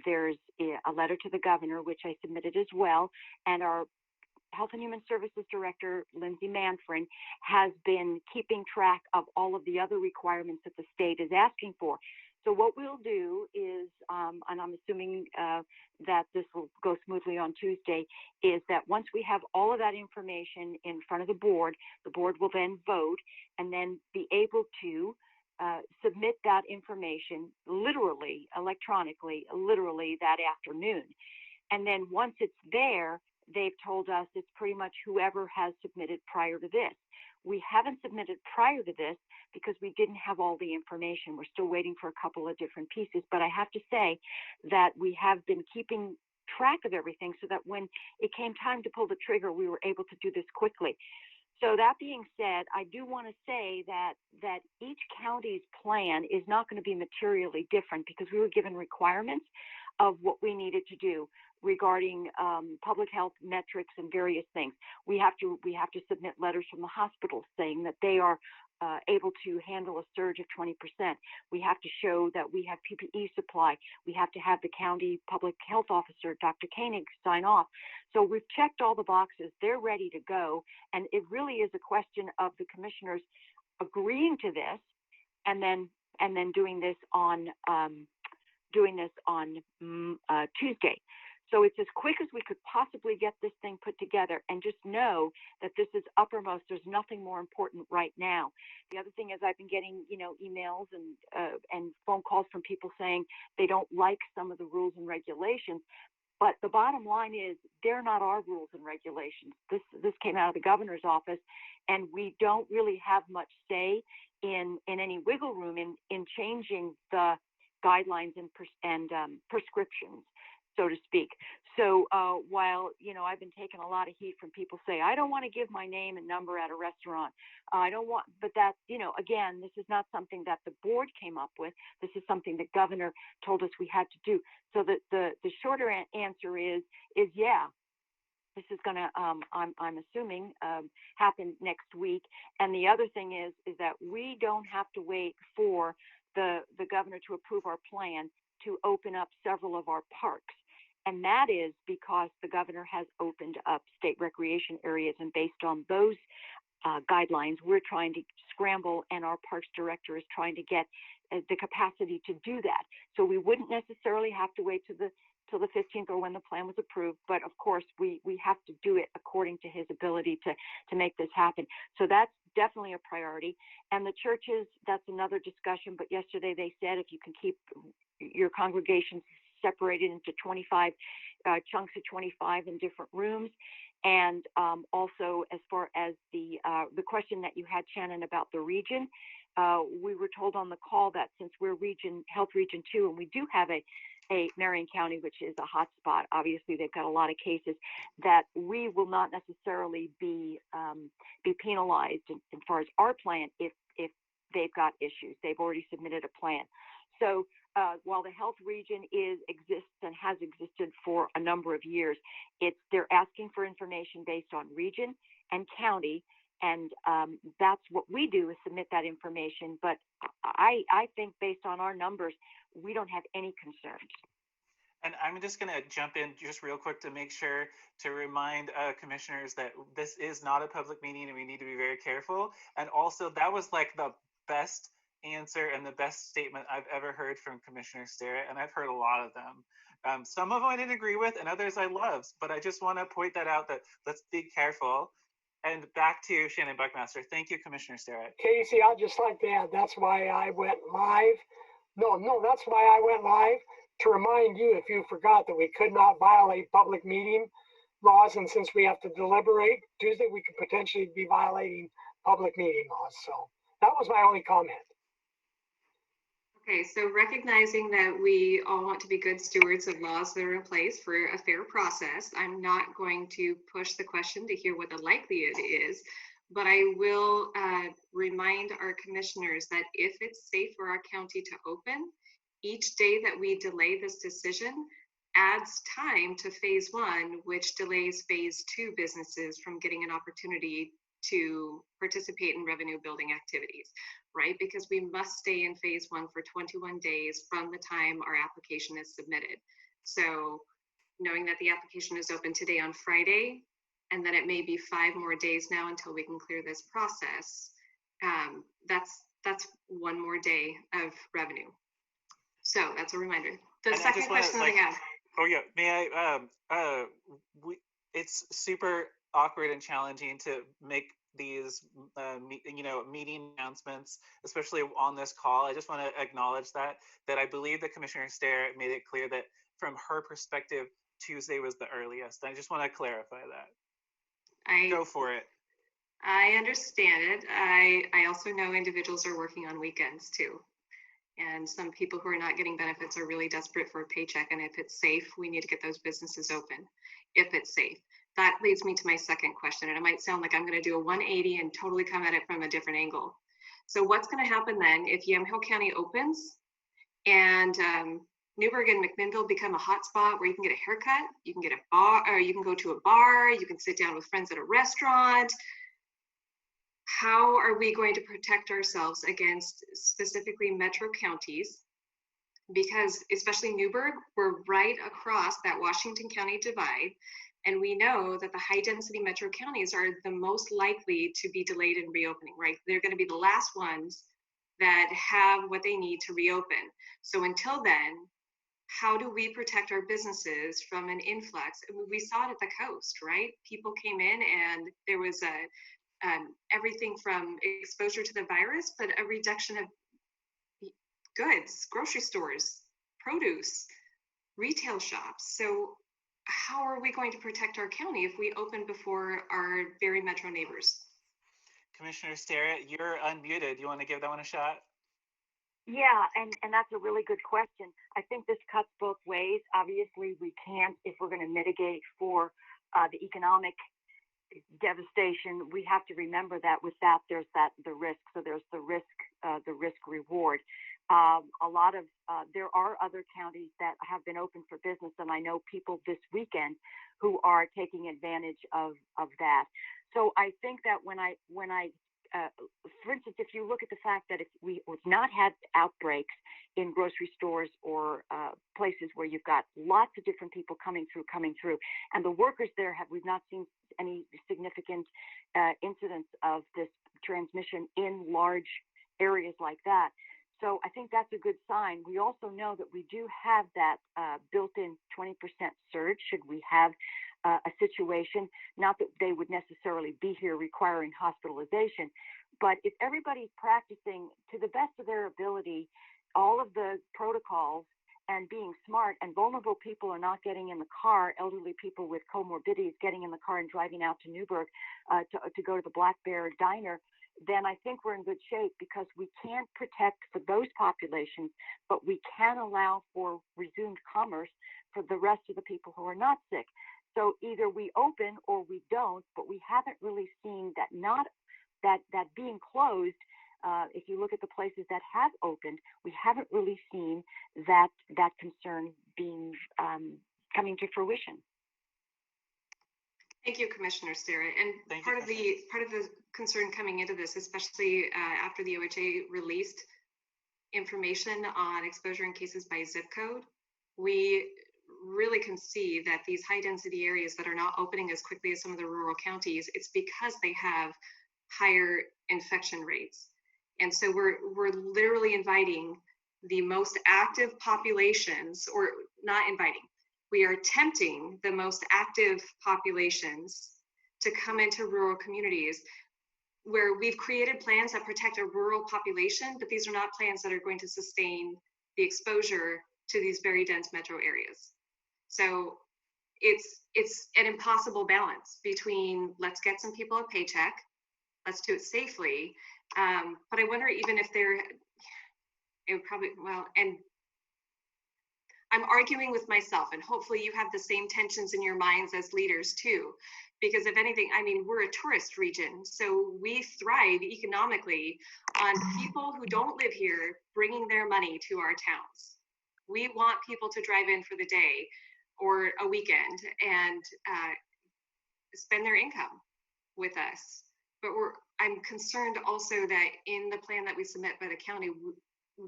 There's a letter to the governor, which I submitted as well. And our Health and Human Services Director, Lindsay Manfred, has been keeping track of all of the other requirements that the state is asking for. So what we'll do is, and I'm assuming that this will go smoothly on Tuesday, is that once we have all of that information in front of the board will then vote and then be able to submit that information literally, electronically, literally that afternoon. And then once it's there, they've told us it's pretty much whoever has submitted prior to this. We haven't submitted prior to this because we didn't have all the information. We're still waiting for a couple of different pieces, but I have to say that we have been keeping track of everything so that when it came time to pull the trigger, we were able to do this quickly. So that being said, I do want to say that each county's plan is not going to be materially different because we were given requirements of what we needed to do regarding public health metrics and various things. We have to submit letters from the hospitals saying that they are able to handle a surge of 20%. We have to show that we have PPE supply. We have to have the county public health officer, Dr. Koenig, sign off. So we've checked all the boxes. They're ready to go. And it really is a question of the commissioners agreeing to this and then doing this on Tuesday. So it's as quick as we could possibly get this thing put together, and just know that this is uppermost. There's nothing more important right now. The other thing is I've been getting, emails and phone calls from people saying they don't like some of the rules and regulations. But the bottom line is they're not our rules and regulations. This came out of the governor's office, and we don't really have much say in any wiggle room in changing the guidelines and prescriptions, so to speak. So while, I've been taking a lot of heat from people say, I don't want to give my name and number at a restaurant. But that, again, this is not something that the board came up with. This is something the governor told us we had to do. So the shorter answer is yeah, this is going to, I'm assuming, happen next week. And the other thing is that we don't have to wait for the governor to approve our plan to open up several of our parks. And that is because the governor has opened up state recreation areas, and based on those guidelines, we're trying to scramble, and our parks director is trying to get the capacity to do that. So we wouldn't necessarily have to wait till the 15th or when the plan was approved, but of course we have to do it according to his ability to make this happen. So that's definitely a priority. And the churches, that's another discussion, but yesterday they said if you can keep your congregations separated into 25 chunks of 25 in different rooms. And also, as far as the question that you had, Shannon, about the region, we were told on the call that since we're Health Region 2, and we do have a Marion County, which is a hot spot. Obviously, they've got a lot of cases, that we will not necessarily be penalized as far as our plan if they've got issues. They've already submitted a plan. So while the health region exists and has existed for a number of years, they're asking for information based on region and county, and that's what we do, is submit that information. But I think based on our numbers, we don't have any concerns.
And I'm just going to jump in just real quick to make sure to remind commissioners that this is not a public meeting and we need to be very careful. And also, that was like the best answer and the best statement I've ever heard from Commissioner Starrett, and I've heard a lot of them. Some of them I didn't agree with, and others I loved, but I just want to point that out, that let's be careful. And back to Shannon Buckmaster. Thank you, Commissioner Starrett.
Casey, I'd just like to add, that's why I went live. That's why I went live, to remind you, if you forgot, that we could not violate public meeting laws, and since we have to deliberate Tuesday, we could potentially be violating public meeting laws. So that was my only comment.
Okay, so recognizing that we all want to be good stewards of laws that are in place for a fair process, I'm not going to push the question to hear what the likelihood is, but I will remind our commissioners that if it's safe for our county to open, each day that we delay this decision adds time to phase one, which delays phase two businesses from getting an opportunity to participate in revenue building activities, right? Because we must stay in phase one for 21 days from the time our application is submitted. So knowing that the application is open today on Friday, and then it may be 5 more days now until we can clear this process, that's 1 more day of revenue. So that's a reminder. The second question that I have.
Oh yeah, may I? It's super awkward and challenging to make these meeting announcements, especially on this call. I just want to acknowledge that I believe that Commissioner Starrett made it clear that from her perspective, Tuesday was the earliest. I just want to clarify that. Go for it.
I understand it. I also know individuals are working on weekends too. And some people who are not getting benefits are really desperate for a paycheck. And if it's safe, we need to get those businesses open, if it's safe. That leads me to my second question. And it might sound like I'm going to do a 180 and totally come at it from a different angle. So what's going to happen then if Yamhill County opens and Newburgh and McMinnville become a hotspot where you can get a haircut, you can get a bar, or you can go to a bar, you can sit down with friends at a restaurant? How are we going to protect ourselves against specifically metro counties? Because especially Newburgh, we're right across that Washington County divide. And we know that the high density metro counties are the most likely to be delayed in reopening, right? They're going to be the last ones that have what they need to reopen. So until then, how do we protect our businesses from an influx? We saw it at the coast, right? People came in and there was everything from exposure to the virus, but a reduction of goods, grocery stores, produce, retail shops. So how are we going to protect our county if we open before our very metro neighbors?
Commissioner Starrett, you're unmuted. You want to give that one a shot?
Yeah, and that's a really good question. I think this cuts both ways. Obviously, we can't, if we're going to mitigate for the economic devastation, we have to remember that with that, there's the risk. So there's the risk reward. There are other counties that have been open for business, and I know people this weekend who are taking advantage of that. So I think that when I for instance, if you look at the fact that if we would not had outbreaks in grocery stores or places where you've got lots of different people coming through, and the workers there we've not seen any significant incidents of this transmission in large areas like that. So I think that's a good sign. We also know that we do have that built-in 20% surge should we have a situation, not that they would necessarily be here requiring hospitalization, but if everybody's practicing to the best of their ability all of the protocols and being smart, and vulnerable people are not getting in the car, elderly people with comorbidities getting in the car and driving out to Newburgh to go to the Black Bear Diner, then I think we're in good shape, because we can't protect for those populations, but we can allow for resumed commerce for the rest of the people who are not sick. So either we open or we don't, but we haven't really seen that that being closed. If you look at the places that have opened, we haven't really seen that concern being coming to fruition.
Thank you, Commissioner Starrett. And
Thank
part
you,
of the concern coming into this, especially after the OHA released information on exposure in cases by zip code, we really can see that these high density areas that are not opening as quickly as some of the rural counties, it's because they have higher infection rates. And so we're literally inviting the most active populations, or not inviting, we are tempting the most active populations to come into rural communities where we've created plans that protect a rural population, but these are not plans that are going to sustain the exposure to these very dense metro areas. So it's an impossible balance between, let's get some people a paycheck, let's do it safely. But I wonder even if it would probably, well, and I'm arguing with myself, and hopefully you have the same tensions in your minds as leaders too, because if anything, I mean, we're a tourist region, so we thrive economically on people who don't live here bringing their money to our towns. We want people to drive in for the day or a weekend and spend their income with us. But I'm concerned also that in the plan that we submit by the county,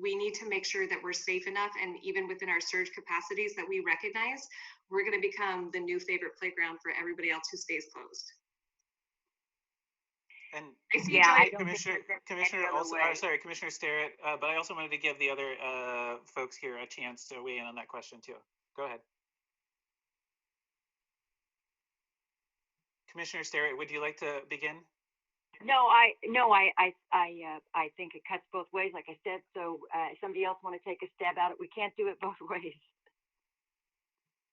we need to make sure that we're safe enough, and even within our surge capacities, that we recognize we're going to become the new favorite playground for everybody else who stays closed.
And
I see
Commissioner Starrett, but I also wanted to give the other folks here a chance to weigh in on that question too. Go ahead. Commissioner Starrett, would you like to begin?
No, I think it cuts both ways, like I said. So somebody else want to take a stab at it? We can't do it both ways.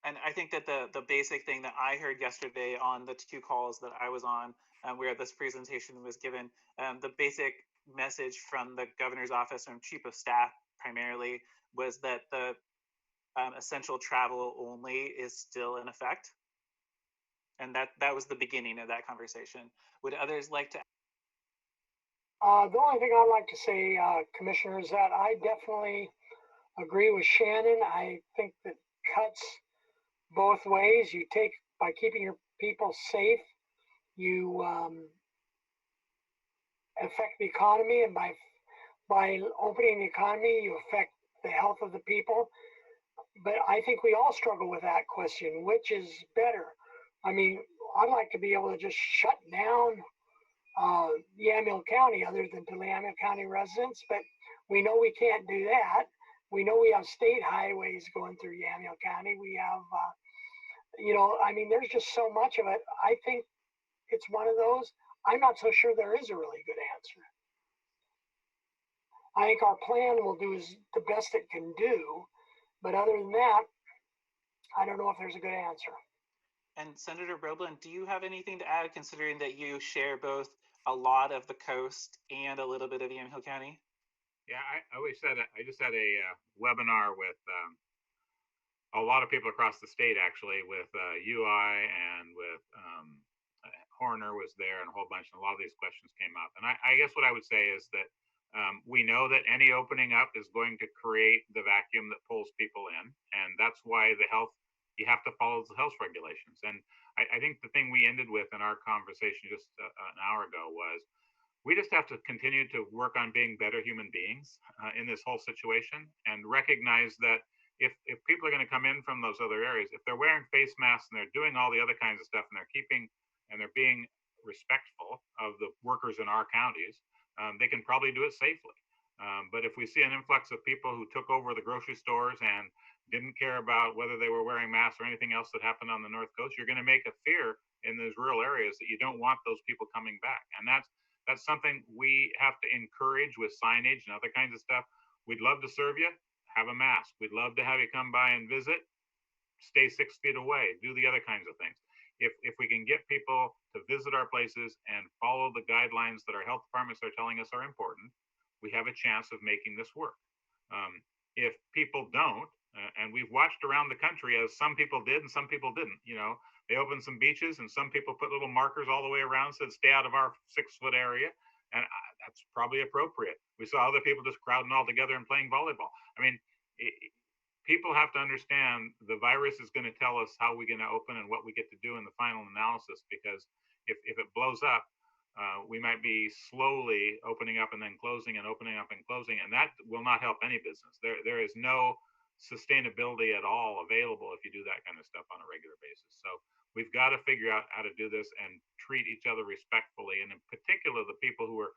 And I think that the basic thing that I heard yesterday on the 2 calls that I was on, where this presentation was given, the basic message from the governor's office and chief of staff primarily was that the essential travel only is still in effect. And that was the beginning of that conversation. Would others like to?
The only thing I'd like to say, Commissioner, is that I definitely agree with Shannon. I think that cuts both ways. You take, by keeping your people safe, you affect the economy, and by opening the economy, you affect the health of the people. But I think we all struggle with that question: which is better? I mean, I'd like to be able to just shut down Yamhill County, other than to Yamhill County residents, but we know we can't do that. We know we have state highways going through Yamhill County. We have, I mean, there's just so much of it. I think it's one of those. I'm not so sure there is a really good answer. I think our plan will do the best it can do, but other than that, I don't know if there's a good answer.
And Senator Robian, do you have anything to add, considering that you share both a lot of the coast and a little bit of Yamhill County?
Yeah, I just had a webinar with a lot of people across the state, actually, with UI and with Horner was there, and a whole bunch, and a lot of these questions came up. And I guess what I would say is that we know that any opening up is going to create the vacuum that pulls people in, and that's why you have to follow the health regulations. And I think the thing we ended with in our conversation just an hour ago was we just have to continue to work on being better human beings in this whole situation, and recognize that if people are going to come in from those other areas, if they're wearing face masks and they're doing all the other kinds of stuff, and they're being respectful of the workers in our counties, they can probably do it safely. But if we see an influx of people who took over the grocery stores and didn't care about whether they were wearing masks or anything else that happened on the North Coast, you're going to make a fear in those rural areas that you don't want those people coming back. And that's something we have to encourage with signage and other kinds of stuff. We'd love to serve you, have a mask. We'd love to have you come by and visit, stay 6 feet away, do the other kinds of things. if we can get people to visit our places and follow the guidelines that our health departments are telling us are important, we have a chance of making this work. If people don't, and we've watched around the country as some people did and some people didn't, they opened some beaches and some people put little markers all the way around, said stay out of our 6-foot area. And that's probably appropriate. We saw other people just crowding all together and playing volleyball. I mean, people have to understand the virus is going to tell us how we're going to open and what we get to do in the final analysis, because if it blows up, we might be slowly opening up and then closing and opening up and closing, and that will not help any business. There is no sustainability at all available if you do that kind of stuff on a regular basis. So we've got to figure out how to do this and treat each other respectfully, and in particular the people who are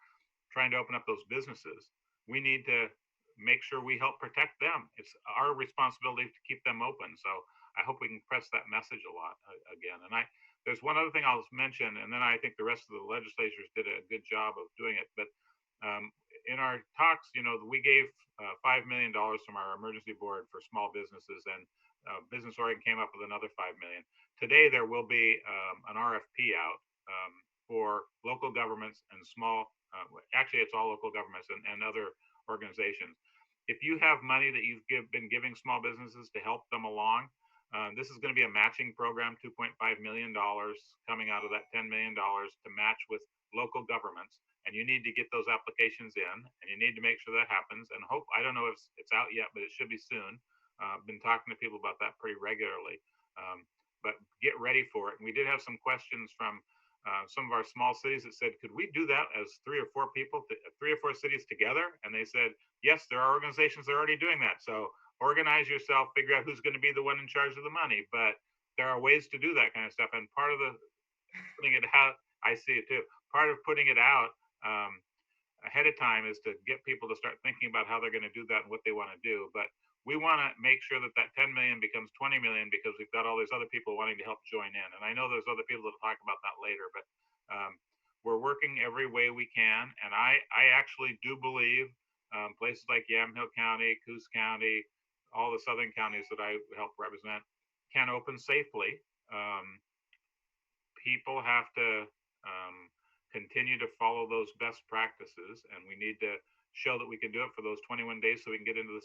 trying to open up those businesses. We need to make sure we help protect them. It's our responsibility to keep them open. So I hope we can press that message a lot again. And there's one other thing I'll mention, and then I think the rest of the legislators did a good job of doing it. But in our talks, we gave $5 million from our emergency board for small businesses, and Business Oregon came up with another $5 million. Today, there will be an RFP out for local governments and small, actually it's all local governments and other organizations. If you have money that you've been giving small businesses to help them along, this is going to be a matching program, $2.5 million coming out of that $10 million to match with local governments. And you need to get those applications in, and you need to make sure that happens. And hope, I don't know if it's out yet, but it should be soon. I've been talking to people about that pretty regularly. But get ready for it. And we did have some questions from some of our small cities that said, could we do that as 3 or 4 people, 3 or 4 cities together? And they said, yes, there are organizations that are already doing that. So organize yourself, figure out who's going to be the one in charge of the money. But there are ways to do that kind of stuff. And part of the putting it out, I see it too. Part of putting it out ahead of time is to get people to start thinking about how they're going to do that and what they want to do. But we want to make sure that 10 million becomes 20 million, because we've got all these other people wanting to help join in. And I know there's other people that will talk about that later, but we're working every way we can. And I actually do believe places like Yamhill County, Coos County, all the southern counties that I help represent can open safely. People have to continue to follow those best practices, and we need to show that we can do it for those 21 days so we can get into the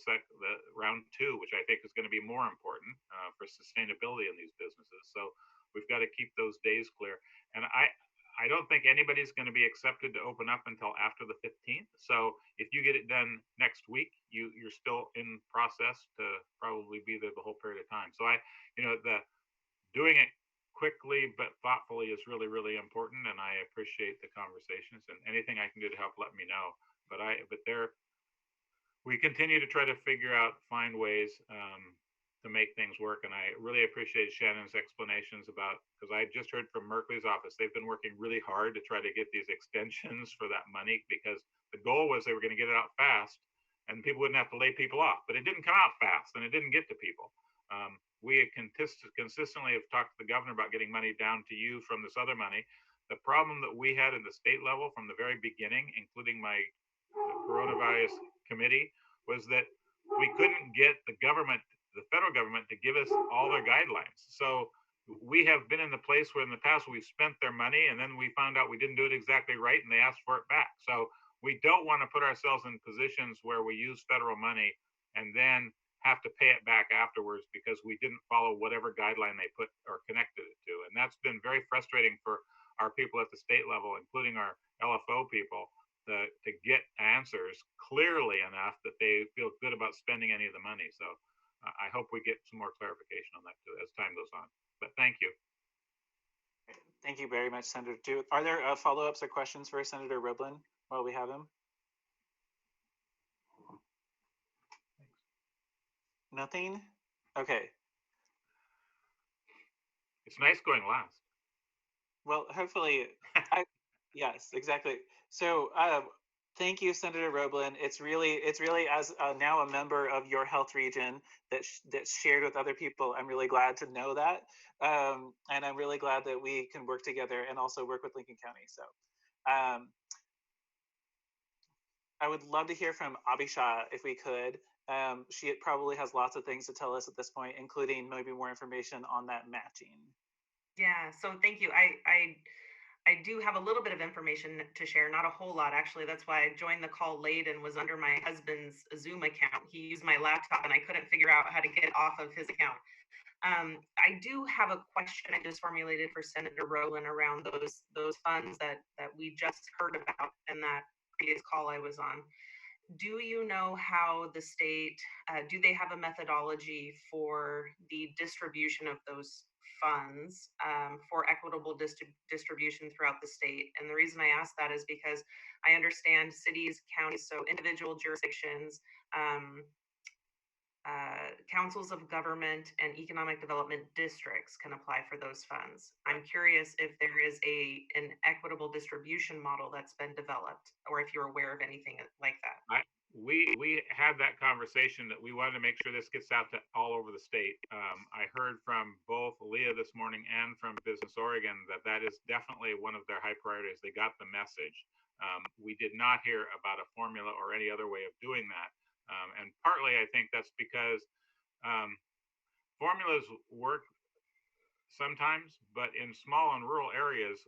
round 2, which I think is going to be more important for sustainability in these businesses. So we've got to keep those days clear. And I don't think anybody's going to be accepted to open up until after the 15th. So if you get it done next week, you're still in process to probably be there the whole period of time. So the doing it quickly but thoughtfully is really, really important, and I appreciate the conversations, and anything I can do to help, let me know. But we continue to try to find ways to make things work. And I really appreciate Shannon's explanations because I just heard from Merkley's office, they've been working really hard to try to get these extensions for that money, because the goal was they were going to get it out fast and people wouldn't have to lay people off, but it didn't come out fast and it didn't get to people. We consistently have talked to the governor about getting money down to you from this other money. The problem that we had in the state level from the very beginning, including my coronavirus committee, was that we couldn't get the federal government to give us all their guidelines. So we have been in the place where in the past we've spent their money and then we found out we didn't do it exactly right and they asked for it back. So we don't want to put ourselves in positions where we use federal money and then have to pay it back afterwards because we didn't follow whatever guideline they put or connected it to. And that's been very frustrating for our people at the state level, including our LFO people, to get answers clearly enough that they feel good about spending any of the money. So I hope we get some more clarification on that too as time goes on. But thank you.
Thank you very much, Senator Duke. Are there follow-ups or questions for Senator Roblin while we have him? Nothing? Okay.
It's nice going last.
Well, hopefully, yes, exactly. So thank you, Senator Roblin. It's really as now a member of your health region that's shared with other people, I'm really glad to know that. And I'm really glad that we can work together and also work with Lincoln County. So I would love to hear from Abisha if we could. She probably has lots of things to tell us at this point, including maybe more information on that matching.
Yeah, so thank you. I do have a little bit of information to share, not a whole lot actually. That's why I joined the call late and was under my husband's Zoom account. He used my laptop and I couldn't figure out how to get off of his account. I do have a question I just formulated for Senator Rowland around those funds that we just heard about in that previous call I was on. Do you know how the state, do they have a methodology for the distribution of those funds for equitable distribution throughout the state? And the reason I ask that is because I understand cities, counties, so individual jurisdictions, councils of government and economic development districts can apply for those funds. I'm curious if there is an equitable distribution model that's been developed, or if you're aware of anything like that.
We had that conversation that we wanted to make sure this gets out to all over the state. I heard from both Leah this morning and from Business Oregon that is definitely one of their high priorities. They got the message. We did not hear about a formula or any other way of doing that. And partly, I think that's because formulas work sometimes, but in small and rural areas,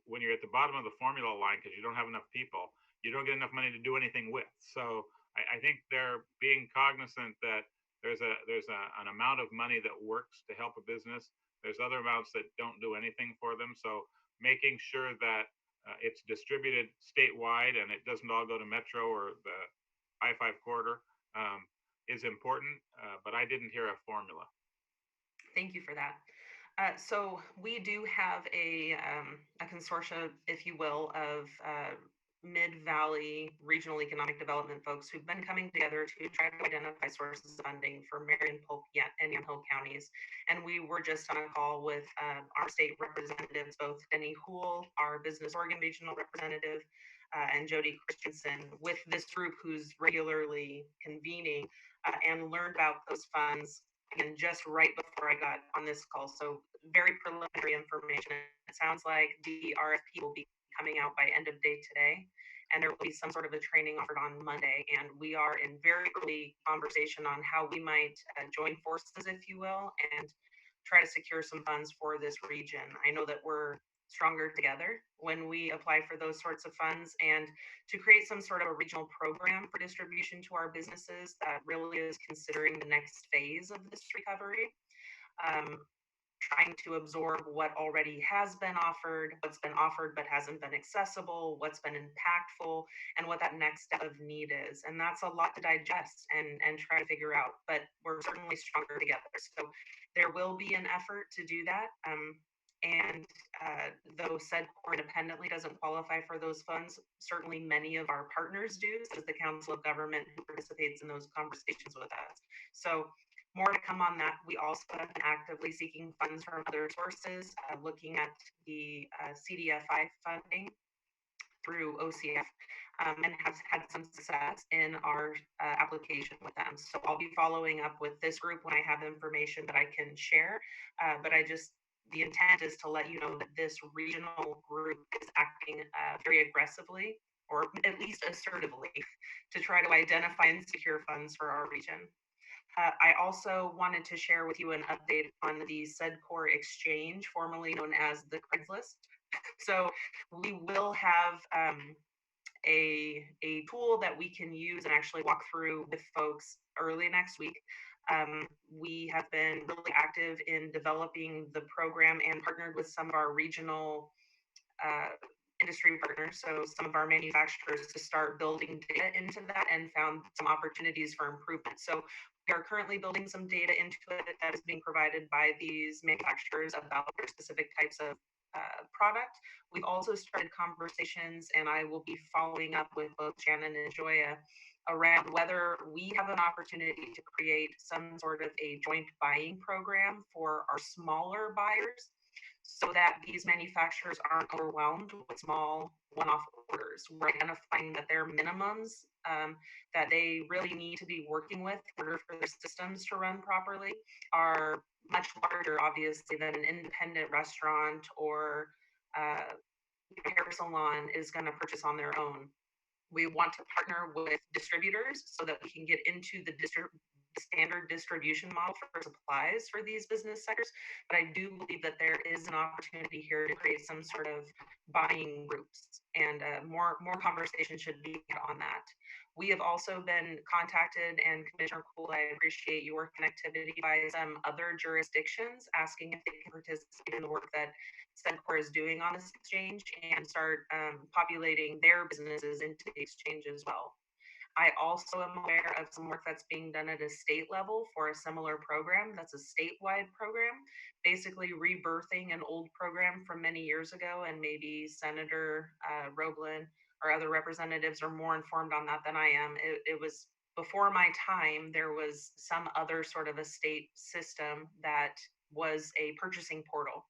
when you're at the bottom of the formula line because you don't have enough people, you don't get enough money to do anything with. So I think they're being cognizant that there's an amount of money that works to help a business. There's other amounts that don't do anything for them. So making sure that it's distributed statewide and it doesn't all go to Metro or the I-5 corridor is important, but I didn't hear a formula.
Thank you for that. So we do have a consortium, if you will, of Mid-Valley Regional Economic Development folks who've been coming together to try to identify sources of funding for Marion, Polk, and Yamhill counties. And we were just on a call with our state representatives, both Denny Houle, our Business Oregon Regional Representative, and Jody Christensen, with this group who's regularly convening, and learned about those funds again just right before I got on this call. So very preliminary information. It sounds like the RFP will be coming out by end of day today, and there will be some sort of a training offered on Monday. And we are in very early conversation on how we might join forces, if you will, and try to secure some funds for this region. I know that we're stronger together when we apply for those sorts of funds, and to create some sort of a regional program for distribution to our businesses that really is considering the next phase of this recovery, trying to absorb what already has been offered, what's been offered but hasn't been accessible, what's been impactful, and what that next step of need is. And that's a lot to digest and try to figure out, but we're certainly stronger together. So there will be an effort to do that. And though SEDCOR independently doesn't qualify for those funds, certainly many of our partners do, as the Council of Government who participates in those conversations with us. So more to come on that. We also have been actively seeking funds from other sources, looking at the CDFI funding through OCF, and have had some success in our application with them. So I'll be following up with this group when I have information that I can share, but the intent is to let you know that this regional group is acting very aggressively, or at least assertively, to try to identify and secure funds for our region. I also wanted to share with you an update on the SEDCOR exchange, formerly known as the Craigslist. So we will have a tool that we can use and actually walk through with folks early next week. We have been really active in developing the program and partnered with some of our regional industry partners, so some of our manufacturers, to start building data into that, and found some opportunities for improvement. So we are currently building some data into it that is being provided by these manufacturers about their specific types of product. We've also started conversations, and I will be following up with both Shannon and Gioia around whether we have an opportunity to create some sort of a joint buying program for our smaller buyers, so that these manufacturers aren't overwhelmed with small one-off orders. We're identifying that their minimums that they really need to be working with in order for their systems to run properly are much larger, obviously, than an independent restaurant or hair salon is going to purchase on their own. We want to partner with distributors so that we can get into the standard distribution model for supplies for these business sectors, but I do believe that there is an opportunity here to create some sort of buying groups, and more conversation should be had on that. We have also been contacted, and Commissioner Kulla, I appreciate your connectivity, by some other jurisdictions asking if they can participate in the work that SEDCOR is doing on this exchange and start populating their businesses into the exchange as well. I also am aware of some work that's being done at a state level for a similar program. That's a statewide program, basically rebirthing an old program from many years ago, and maybe Senator Robian or other representatives are more informed on that than I am. It was before my time. There was some other sort of a state system that was a purchasing portal.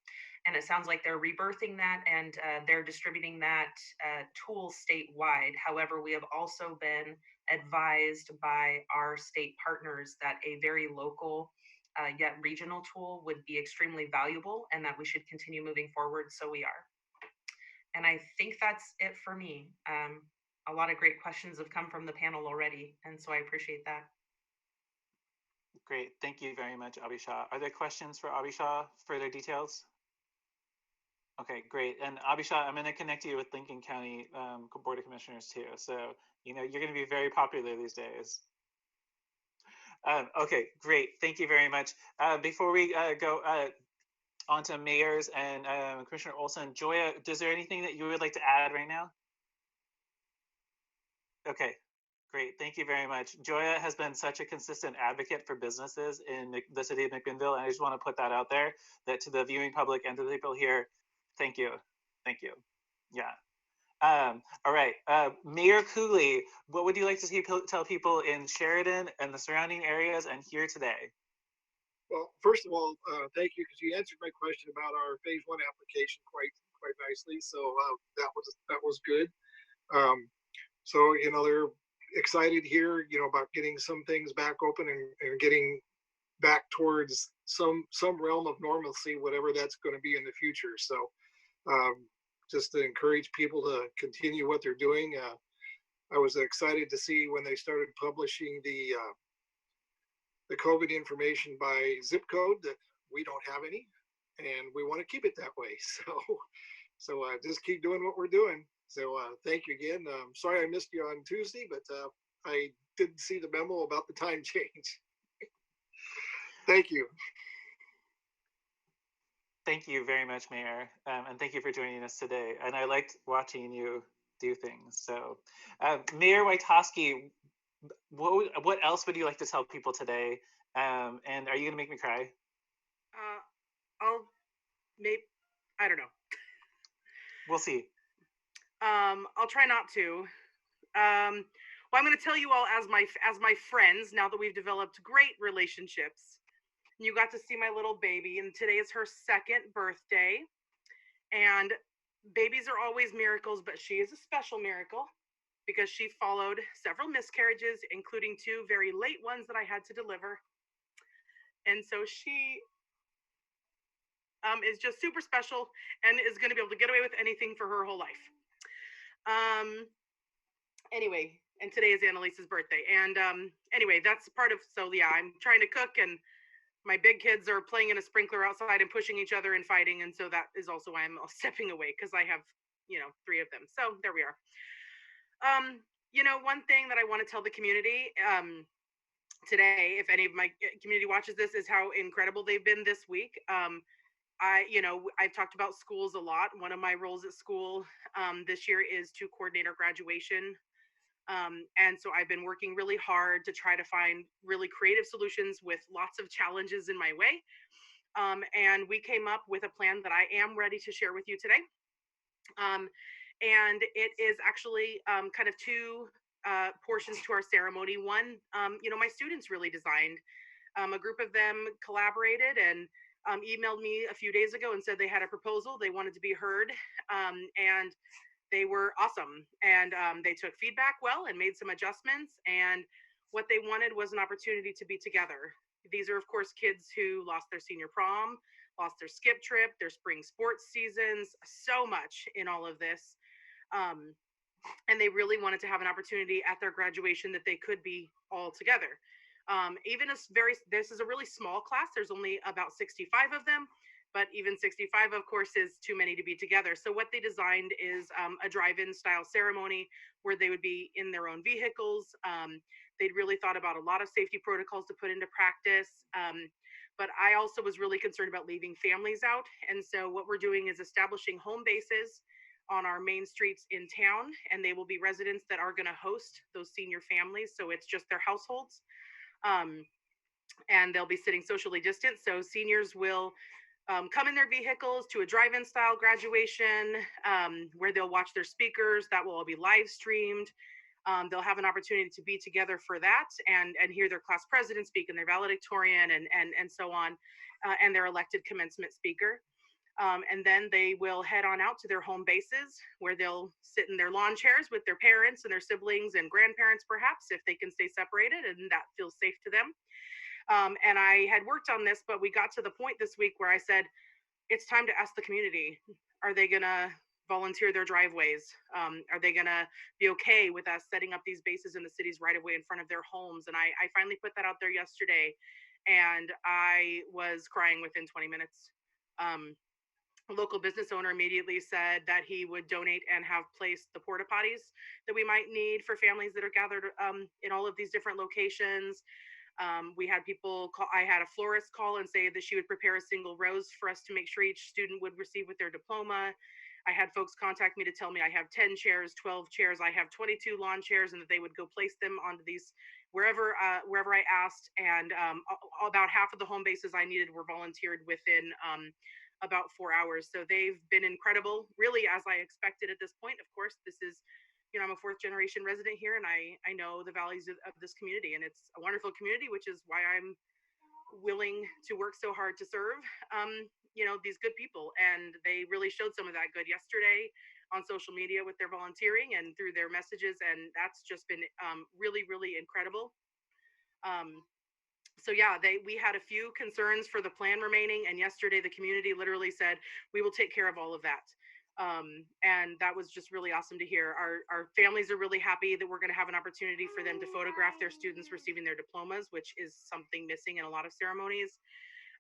And it sounds like they're rebirthing that, and they're distributing that tool statewide. However, we have also been advised by our state partners that a very local yet regional tool would be extremely valuable, and that we should continue moving forward. So we are. And I think that's it for me. A lot of great questions have come from the panel already, and so I appreciate that.
Great, thank you very much, Abisha. Are there questions for Abisha? Further details? Okay, great. And Abisha, I'm going to connect you with Lincoln County Board of Commissioners too. So, you know, you're going to be very popular these days. Okay, great. Thank you very much. Before we go on to mayors and Commissioner Olson, Gioia, is there anything that you would like to add right now? Okay, great. Thank you very much. Gioia has been such a consistent advocate for businesses in the city of McMinnville, and I just want to put that out there, that to the viewing public and to the people here, thank you. Thank you. Yeah. All right. Mayor Cooley, what would you like to see tell people in Sheridan and the surrounding areas and here today?
Well, first of all, thank you, because you answered my question about our phase 1 application quite nicely. So that was good. So, you know, they're excited here, you know, about getting some things back open and getting back towards some realm of normalcy, whatever that's going to be in the future. So just to encourage people to continue what they're doing. I was excited to see when they started publishing the COVID information by zip code, that we don't have any, and we want to keep it that way. So just keep doing what we're doing. So thank you again. Sorry I missed you on Tuesday, but I didn't see the memo about the time change. Thank you.
Thank you very much, Mayor, and thank you for joining us today. And I liked watching you do things. So, Mayor Wytoski, what else would you like to tell people today? And are you going to make me cry?
I don't know.
We'll see.
I'll try not to. Well, I'm going to tell you all as my friends, now that we've developed great relationships. You got to see my little baby, and today is her 2nd birthday. And babies are always miracles, but she is a special miracle because she followed several miscarriages, including 2 very late ones that I had to deliver. And so she is just super special and is going to be able to get away with anything for her whole life. Anyway, and today is Annalise's birthday. And anyway, that's part of, so yeah, I'm trying to cook, and my big kids are playing in a sprinkler outside and pushing each other and fighting. And so that is also why I'm stepping away, because I have, you know, 3 of them. So there we are. You know, one thing that I want to tell the community today, if any of my community watches this, is how incredible they've been this week. I've talked about schools a lot. One of my roles at school this year is to coordinate our graduation. And so I've been working really hard to try to find really creative solutions with lots of challenges in my way. And we came up with a plan that I am ready to share with you today. And it is actually kind of 2 portions to our ceremony. One, my students really designed. A group of them collaborated and emailed me a few days ago and said they had a proposal, they wanted to be heard, and they were awesome. And they took feedback well and made some adjustments, and what they wanted was an opportunity to be together. These are, of course, kids who lost their senior prom, lost their skip trip, their spring sports seasons, so much in all of this. And they really wanted to have an opportunity at their graduation that they could be all together. This is a really small class. There's only about 65 of them, but even 65, of course, is too many to be together. So what they designed is a drive-in style ceremony where they would be in their own vehicles. They'd really thought about a lot of safety protocols to put into practice. But I also was really concerned about leaving families out. And so what we're doing is establishing home bases on our main streets in town, and they will be residents that are going to host those senior families. So it's just their households. And they'll be sitting socially distanced. So seniors will come in their vehicles to a drive-in style graduation where they'll watch their speakers. That will all be live streamed. They'll have an opportunity to be together for that and hear their class president speak and their valedictorian and so on, and their elected commencement speaker. And then they will head on out to their home bases where they'll sit in their lawn chairs with their parents and their siblings and grandparents, perhaps, if they can stay separated and that feels safe to them. And I had worked on this, but we got to the point this week where I said, it's time to ask the community, are they gonna volunteer their driveways? Are they gonna be okay with us setting up these bases in the cities right away in front of their homes? And I finally put that out there yesterday, and I was crying within 20 minutes. A local business owner immediately said that he would donate and have placed the porta potties that we might need for families that are gathered in all of these different locations. We had people call, I had a florist call and say that she would prepare a single rose for us to make sure each student would receive with their diploma. I had folks contact me to tell me I have 10 chairs, 12 chairs, I have 22 lawn chairs, and that they would go place them onto these wherever I asked. And about half of the home bases I needed were volunteered within about 4 hours. So they've been incredible, really, as I expected at this point. Of course, this is, I'm a 4th generation resident here, and I know the values of this community, and it's a wonderful community, which is why I'm willing to work so hard to serve, these good people. And they really showed some of that good yesterday on social media with their volunteering and through their messages. And that's just been really, really incredible. So yeah, we had a few concerns for the plan remaining. And yesterday, the community literally said, we will take care of all of that. And that was just really awesome to hear. Our families are really happy that we're going to have an opportunity for them to photograph their students receiving their diplomas, which is something missing in a lot of ceremonies.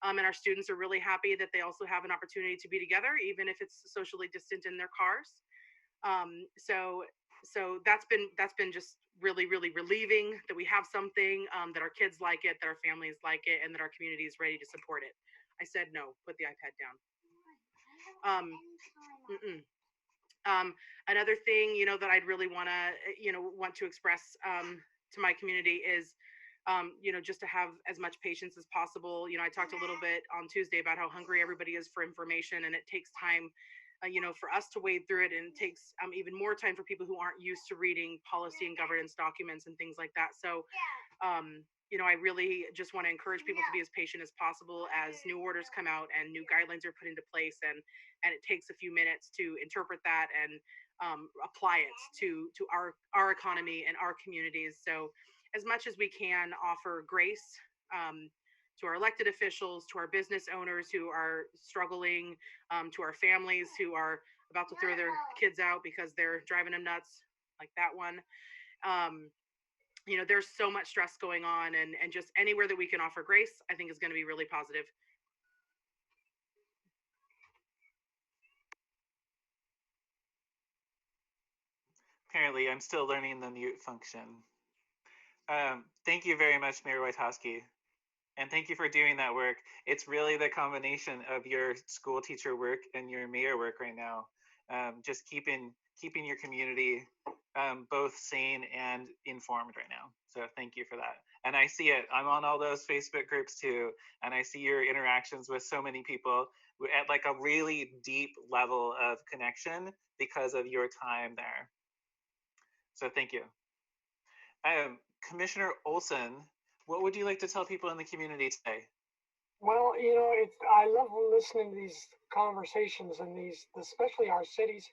And our students are really happy that they also have an opportunity to be together, even if it's socially distant in their cars. So that's been just really, really relieving that we have something, that our kids like it, that our families like it, and that our community is ready to support it. I said, no, put the iPad down. Another thing, that I'd really want to express to my community is, just to have as much patience as possible. I talked a little bit on Tuesday about how hungry everybody is for information, and it takes time, for us to wade through it, and it takes even more time for people who aren't used to reading policy and governance documents and things like that. So, I really just want to encourage people to be as patient as possible as new orders come out and new guidelines are put into place, and it takes a few minutes to interpret that and apply it to our economy and our communities. So as much as we can offer grace to our elected officials, to our business owners who are struggling, to our families who are about to throw their kids out because they're driving them nuts, like that one. There's so much stress going on, and just anywhere that we can offer grace, I think is going to be really positive.
Apparently, I'm still learning the mute function. Thank you very much, Mayor Wytoski. And thank you for doing that work. It's really the combination of your school teacher work and your mayor work right now. Just keeping your community both sane and informed right now. So thank you for that. And I see it. I'm on all those Facebook groups too. And I see your interactions with so many people at like a really deep level of connection because of your time there. So thank you. Commissioner Olson, what would you like to tell people in the community today?
Well, I love listening to these conversations and these, especially our cities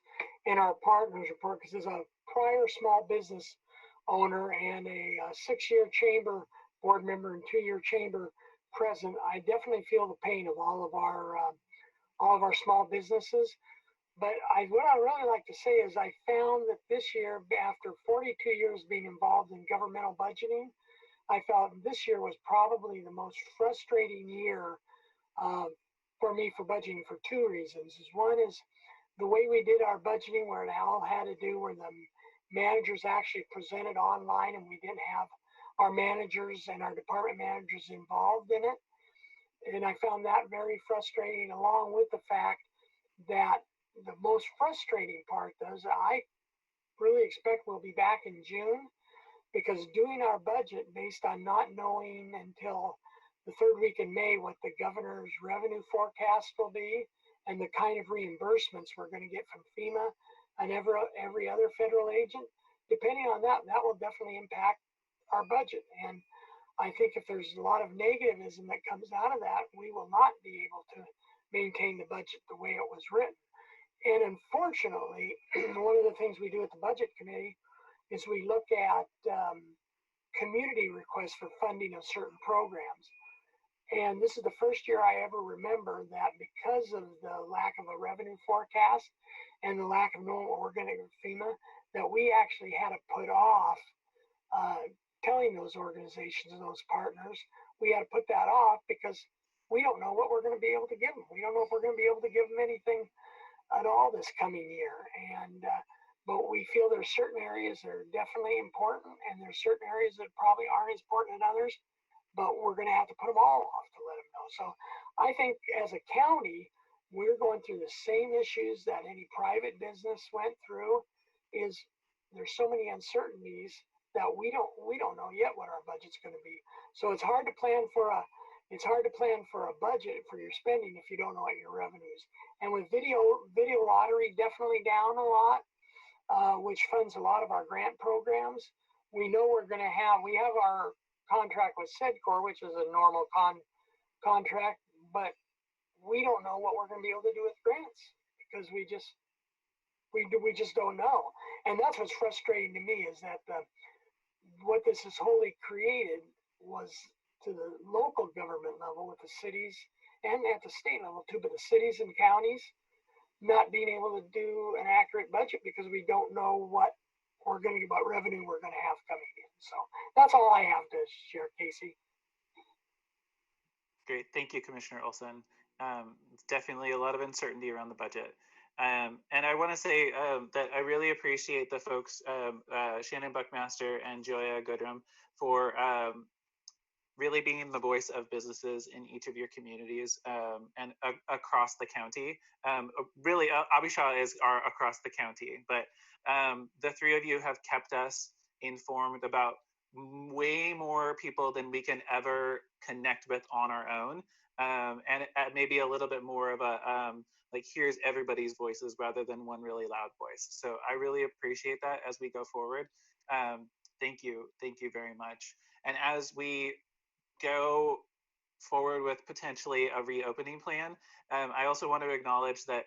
and our partners report, because as a prior small business owner and a 6-year chamber board member and 2-year chamber president, I definitely feel the pain of all of our small businesses. But what I really like to say is I found that this year, after 42 years being involved in governmental budgeting, I felt this year was probably the most frustrating year for me for budgeting for two reasons. One is the way we did our budgeting, where it all had to do where the managers actually presented online and we didn't have our managers and our department managers involved in it. And I found that very frustrating, along with the fact that the most frustrating part is I really expect we'll be back in June, because doing our budget based on not knowing until the third week in May what the governor's revenue forecast will be and the kind of reimbursements we're going to get from FEMA and every other federal agent, depending on that, that will definitely impact our budget. And I think if there's a lot of negativism that comes out of that, we will not be able to maintain the budget the way it was written. And unfortunately, one of the things we do at the budget committee is we look at community requests for funding of certain programs. And this is the first year I ever remember that because of the lack of a revenue forecast and the lack of knowing what we're going to get from FEMA, that we actually had to put off telling those organizations and those partners, we had to put that off because we don't know what we're going to be able to give them. We don't know if we're going to be able to give them anything at all this coming year. And but we feel there's certain areas that are definitely important, and there's certain areas that probably aren't as important as others, but we're going to have to put them all off to let them know. So I think as a county, we're going through the same issues that any private business went through. Is there's so many uncertainties that we don't know yet what our budget's going to be. So it's hard to plan for a budget for your spending if you don't know what your revenue is. And with video lottery definitely down a lot, which funds a lot of our grant programs. We know we have our contract with SEDCOR, which is a normal contract, but we don't know what we're going to be able to do with grants because we just don't know. And that's what's frustrating to me, is that what this has wholly created was to the local government level with the cities and at the state level too, but the cities and counties not being able to do an accurate budget because we don't know what revenue we're going to have coming in. So that's all I have to share, Casey.
Great, thank you, Commissioner Olson. It's definitely a lot of uncertainty around the budget. And I want to say that I really appreciate the folks, Shannon, Buckmaster, and Gioia, Goodrum, for really being the voice of businesses in each of your communities and across the county. Really, Abisha is across the county, but the three of you have kept us informed about way more people than we can ever connect with on our own. And maybe a little bit more of a, like, here's everybody's voices rather than one really loud voice. So I really appreciate that as we go forward. Thank you very much. And as we go forward with potentially a reopening plan, I also want to acknowledge that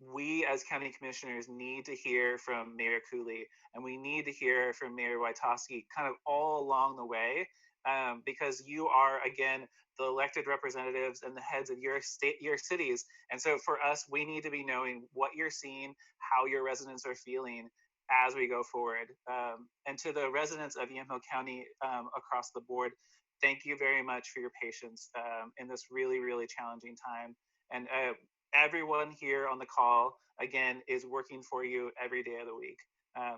we as county commissioners need to hear from Mayor Cooley, and we need to hear from Mayor Wytoski kind of all along the way, because you are, again, the elected representatives and the heads of your state, your cities. And so for us, we need to be knowing what you're seeing, how your residents are feeling as we go forward. And to the residents of Yamhill County across the board, thank you very much for your patience in this really, really challenging time. And everyone here on the call, again, is working for you every day of the week.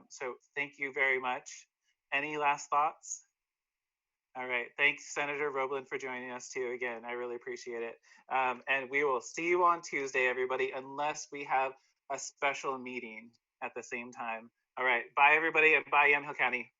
So thank you very much. Any last thoughts? All right, thanks, Senator Robian, for joining us too. Again, I really appreciate it. And we will see you on Tuesday, everybody, unless we have a special meeting at the same time. All right, bye everybody, and bye Yamhill County.